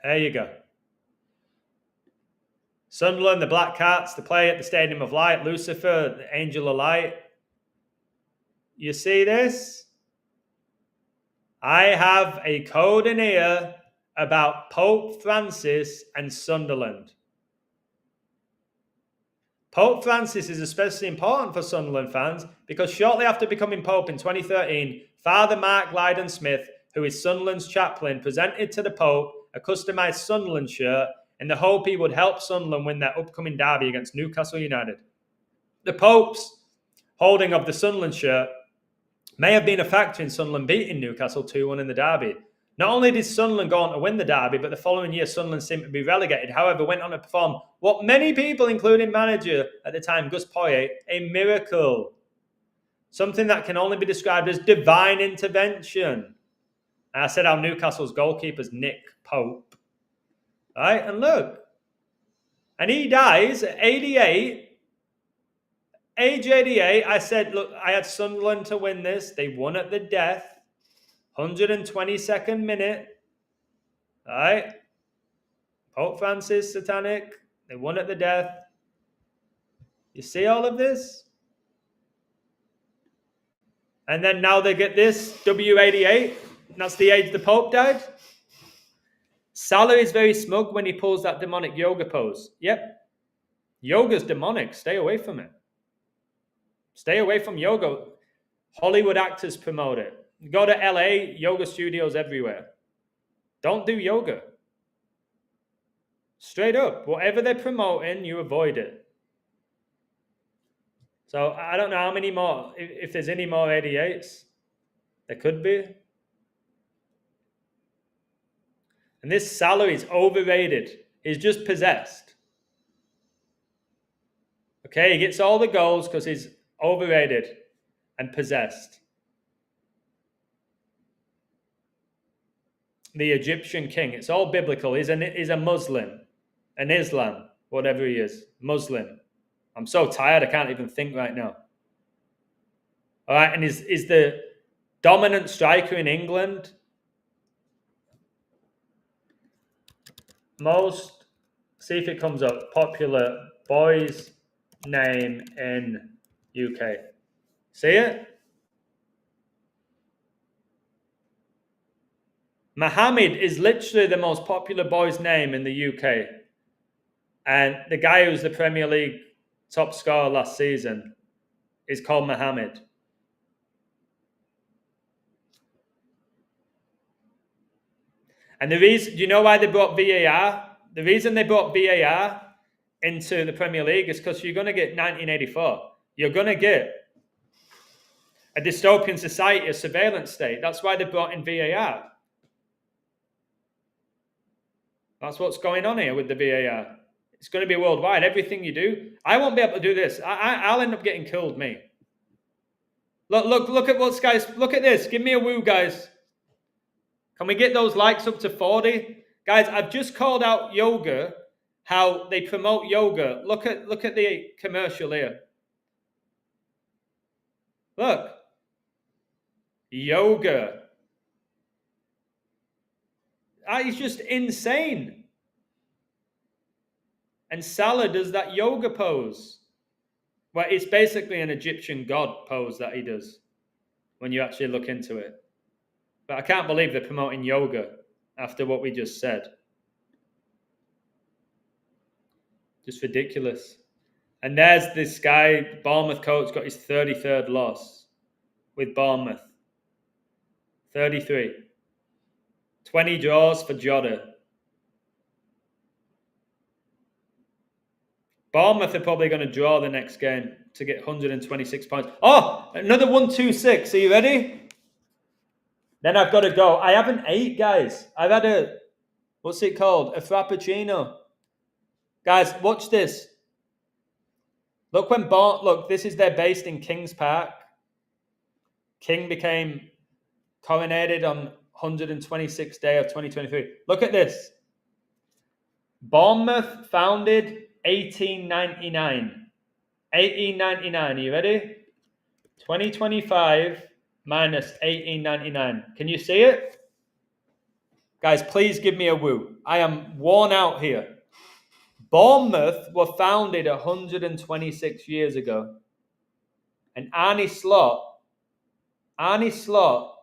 There you go. Sunderland, the Black Cats, they play at the Stadium of Light. Lucifer, the Angel of Light. You see this? I have a code in here about Pope Francis and Sunderland. Pope Francis is especially important for Sunderland fans because shortly after becoming Pope in 2013, Father Mark Lydon Smith, who is Sunderland's chaplain, presented to the Pope a customized Sunderland shirt in the hope he would help Sunderland win their upcoming derby against Newcastle United. The Pope's holding of the Sunderland shirt may have been a factor in Sunderland beating Newcastle 2-1 in the derby. Not only did Sunderland go on to win the derby, but the following year Sunderland seemed to be relegated. However, went on to perform what many people, including manager at the time, Gus Poyet, a miracle. Something that can only be described as divine intervention. And I said how Newcastle's goalkeeper's Nick Pope. All right, and look. And he dies at 88. Age 88. I said, look, I had Sunderland to win this. They won at the death. 122nd minute. All right. Pope Francis, satanic. They won at the death. You see all of this? And then now they get this, W88. That's the age the Pope died. Salah is very smug when he pulls that demonic yoga pose. Yep. Yoga's demonic. Stay away from it. Stay away from yoga. Hollywood actors promote it. Go to LA, yoga studios everywhere. Don't do yoga. Straight up. Whatever they're promoting, you avoid it. So I don't know how many more, if there's any more 88s. There could be. And this Salah is overrated. He's just possessed. Okay, he gets all the goals because he's overrated and possessed. The Egyptian king. It's all biblical. He's a Muslim, an Islam, whatever he is, Muslim. I'm so tired I can't even think right now. All right, and is the dominant striker in England. Most, see if it comes up, popular boys name in UK. See it? Mohammed is literally the most popular boy's name in the UK. And the guy who's the Premier League top scorer last season is called Mohammed. And the reason, do you know why they brought VAR? The reason they brought VAR into the Premier League is because you're going to get 1984. You're going to get a dystopian society, a surveillance state. That's why they brought in VAR. That's what's going on here with the VAR. It's going to be worldwide. Everything you do, I won't be able to do this. I'll end up getting killed, me. Look at what's, guys. Look at this. Give me a woo, guys. Can we get those likes up to 40? Guys, I've just called out yoga, how they promote yoga. Look at the commercial here. Look. Yoga. It's just insane. And Salah does that yoga pose. Well, it's basically an Egyptian god pose that he does when you actually look into it. But I can't believe they're promoting yoga after what we just said. Just ridiculous. And there's this guy, Bournemouth coach, got his 33rd loss with Bournemouth. 33. 20 draws for Jota. Bournemouth are probably going to draw the next game to get 126 points. Oh, another 126. Are you ready? Then I've got to go. I haven't ate, guys. I've had a, what's it called? A frappuccino. Guys, watch this. Look look, this is they're based in Kings Park. King became coronated on 126th day of 2023. Look at this. Bournemouth founded 1899. 1899. Are you ready? 2025 minus 1899. Can you see it? Guys, please give me a woo. I am worn out here. Bournemouth were founded 126 years ago. And Arnie Slot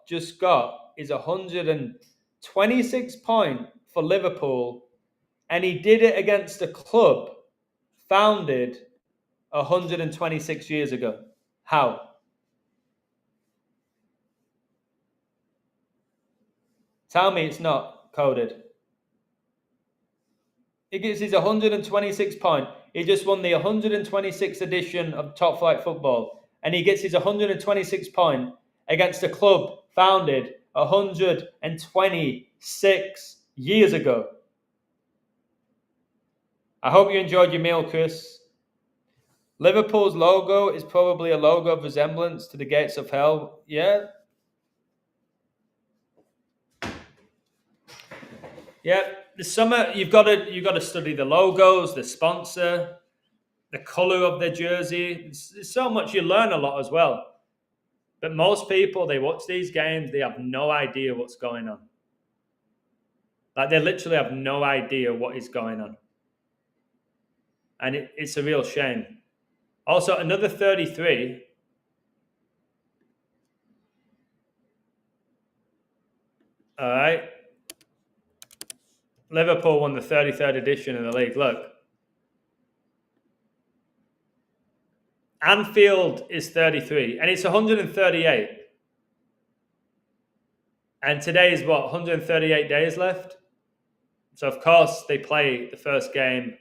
just got his 126 point for Liverpool. And he did it against a club founded 126 years ago. How? Tell me it's not coded. He gets his 126 point. He just won the 126th edition of Top Flight Football. And he gets his 126 point against a club founded 126 years ago. I hope you enjoyed your meal, Chris. Liverpool's logo is probably a logo of resemblance to the gates of hell. Yeah. Yeah. The summer, you've got to study the logos, the sponsor, the color of their jersey. There's so much, you learn a lot as well. But most people, they watch these games, they have no idea what's going on. Like, they literally have no idea what is going on. And it's a real shame. Also, another 33. All right. Liverpool won the 33rd edition of the league. Look. Anfield is 33, and it's 138. And today is what, 138 days left? So, of course, they play the first game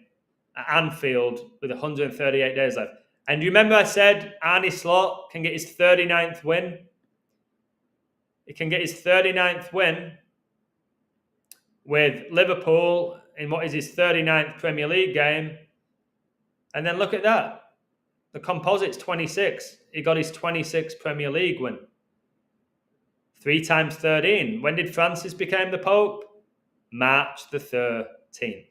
at Anfield with 138 days left. And do you remember I said Arne Slot can get his 39th win? He can get his 39th win with Liverpool in what is his 39th Premier League game. And then look at that. The Composite's 26. He got his 26th Premier League win. 3 times 13. When did Francis become the Pope? March the 13th.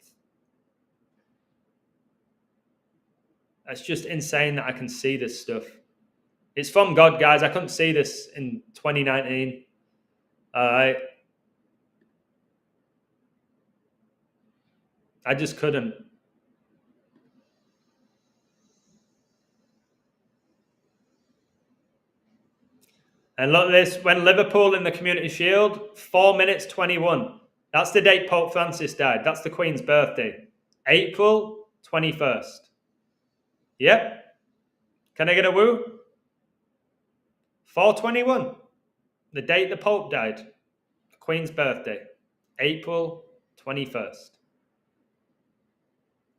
That's just insane that I can see this stuff. It's from God, guys. I couldn't see this in 2019. I just couldn't. And look at this. When Liverpool in the Community Shield, 4 minutes 21. That's the date Pope Francis died. That's the Queen's birthday. April 21st. Yep. Can I get a woo? 421. The date the Pope died. The Queen's birthday. April 21st.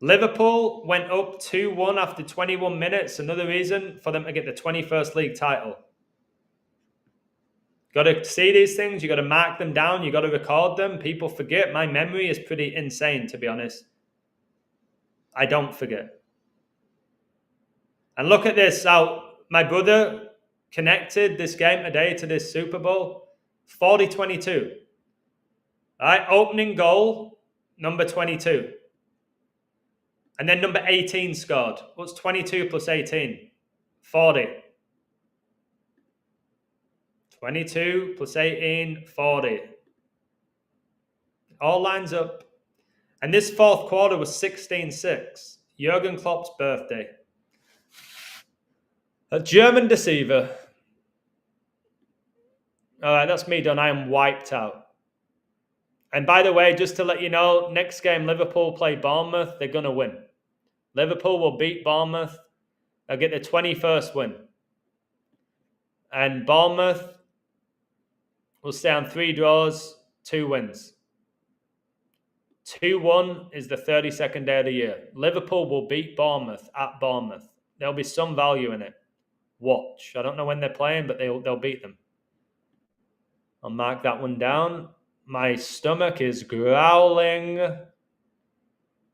Liverpool went up 2-1 after 21 minutes. Another reason for them to get the 21st league title. Got to see these things. You got to mark them down. You got to record them. People forget. My memory is pretty insane, to be honest. I don't forget. And look at this. My brother connected this game today to this Super Bowl. 40-22. All right, opening goal, number 22. And then number 18 scored. What's 22 plus 18? 40. 22 plus 18, 40. All lines up. And this fourth quarter was 16-6. Jurgen Klopp's birthday. A German deceiver. All right, that's me done. I am wiped out. And by the way, just to let you know, next game Liverpool play Bournemouth. They're going to win. Liverpool will beat Bournemouth. They'll get their 21st win. And Bournemouth will stay on 3 draws, 2 wins. 2-1 is the 32nd day of the year. Liverpool will beat Bournemouth at Bournemouth. There'll be some value in it. Watch. I don't know when they're playing, but they'll beat them. I'll mark that one down. My stomach is growling.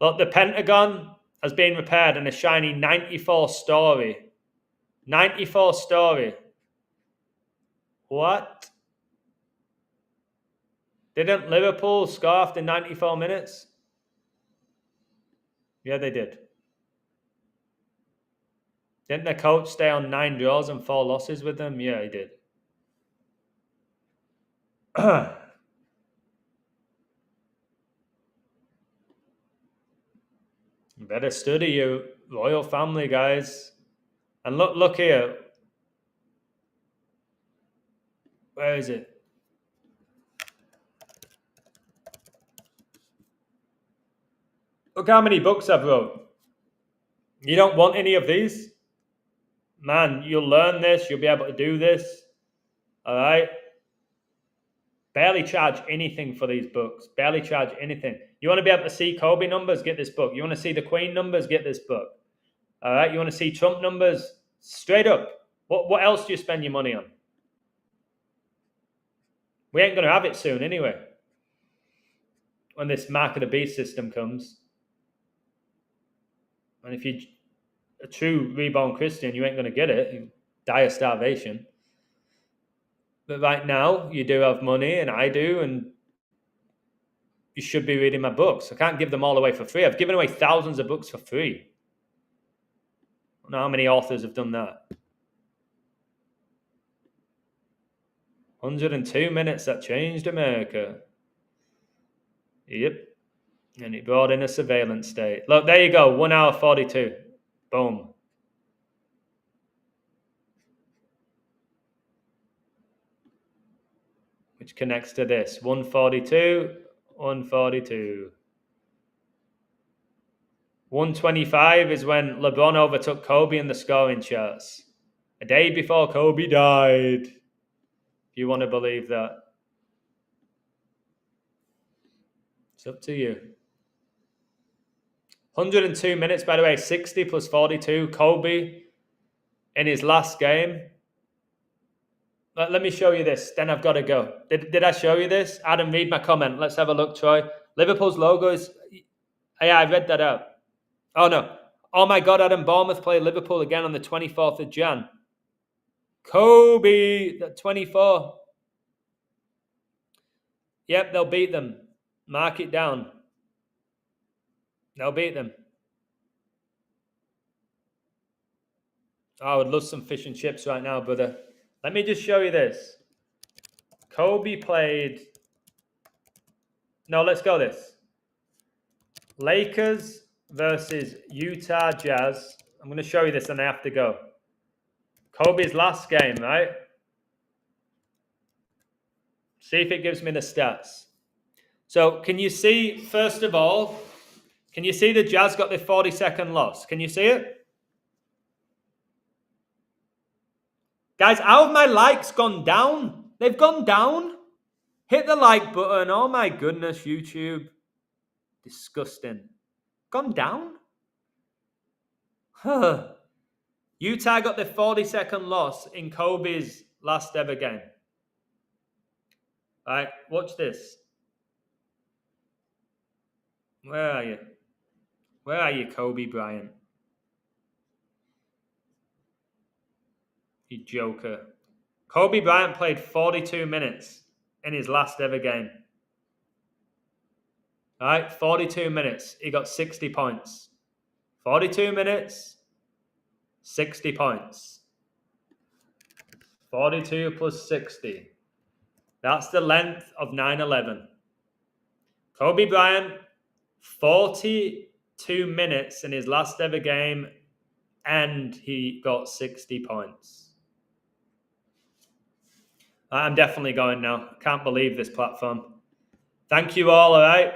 Look, the Pentagon has been repaired in a shiny 94 story. 94 story. What? Didn't Liverpool score after 94 minutes? Yeah, they did. Didn't their coach stay on 9 draws and 4 losses with them? Yeah, he did. You better study your royal family, guys. And look here. Where is it? Look how many books I've wrote. You don't want any of these? Man, you'll learn this. You'll be able to do this. All right? Barely charge anything for these books. Barely charge anything. You want to be able to see Kobe numbers? Get this book. You want to see the Queen numbers? Get this book. All right? You want to see Trump numbers? Straight up. What else do you spend your money on? We ain't going to have it soon anyway. When this Mark of the Beast system comes. And if you're a true reborn Christian, you ain't going to get it. You die of starvation. But right now, you do have money, and I do, and you should be reading my books. I can't give them all away for free. I've given away thousands of books for free. I don't know how many authors have done that. 102 minutes that changed America. Yep. And it brought in a surveillance state. Look, there you go. 1 hour 42. Boom. Which connects to this. 142, 142. 125 is when LeBron overtook Kobe in the scoring charts. A day before Kobe died. If you want to believe that. It's up to you. 102 minutes, by the way, 60 plus 42. Kobe in his last game. Let me show you this, then I've got to go. Did I show you this? Adam, read my comment. Let's have a look, Troy. Liverpool's logo is... Yeah, I read that out. Oh, no. Oh, my God, Adam, Bournemouth play Liverpool again on the 24th of Jan. Kobe, 24. Yep, they'll beat them. Mark it down. They'll beat them. Oh, I would love some fish and chips right now, brother. Let me just show you this. Kobe played... No, let's go this. Lakers versus Utah Jazz. I'm going to show you this and I have to go. Kobe's last game, right? See if it gives me the stats. So can you see, first of all, can you see the Jazz got their 40-second loss? Can you see it? Guys, how have my likes gone down? They've gone down. Hit the like button. Oh my goodness, YouTube. Disgusting. Gone down? Huh. Utah got their 40-second loss in Kobe's last ever game. All right, watch this. Where are you? Where are you, Kobe Bryant? You joker. Kobe Bryant played 42 minutes in his last ever game. All right, 42 minutes. He got 60 points. 42 minutes, 60 points. 42 plus 60. That's the length of 9/11. Kobe Bryant, 42 minutes in his last ever game, and he got 60 points. I'm definitely going now. Can't believe this platform. Thank you all right?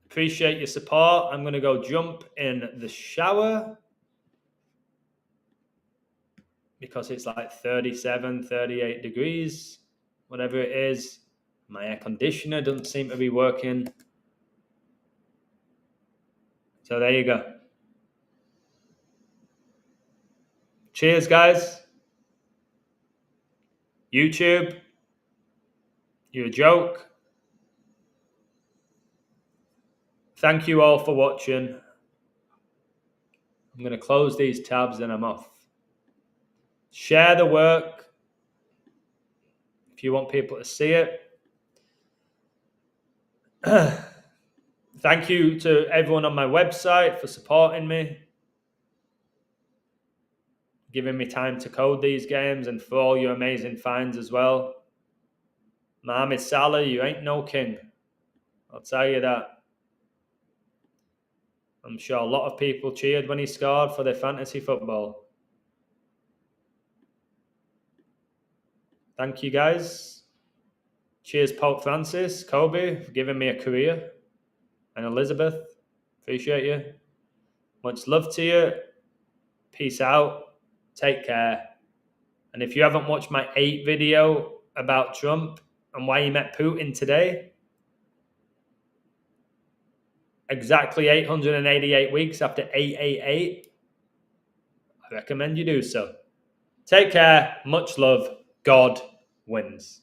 Appreciate your support. I'm going to go jump in the shower because it's like 37, 38 degrees, whatever it is. My air conditioner doesn't seem to be working. So there you go. Cheers, guys. YouTube, you're a joke. Thank you all for watching. I'm going to close these tabs and I'm off. Share the work if you want people to see it. Thank you to everyone on my website for supporting me, giving me time to code these games, and for all your amazing finds as well. Mohamed Salah, you ain't no king. I'll tell you that. I'm sure a lot of people cheered when he scored for their fantasy football. Thank you, guys. Cheers, Pope Francis, Kobe, for giving me a career. And Elizabeth, appreciate you. Much love to you. Peace out. Take care. And if you haven't watched my 8 video about Trump and why he met Putin today, exactly 888 weeks after 888, I recommend you do so. Take care. Much love. God wins.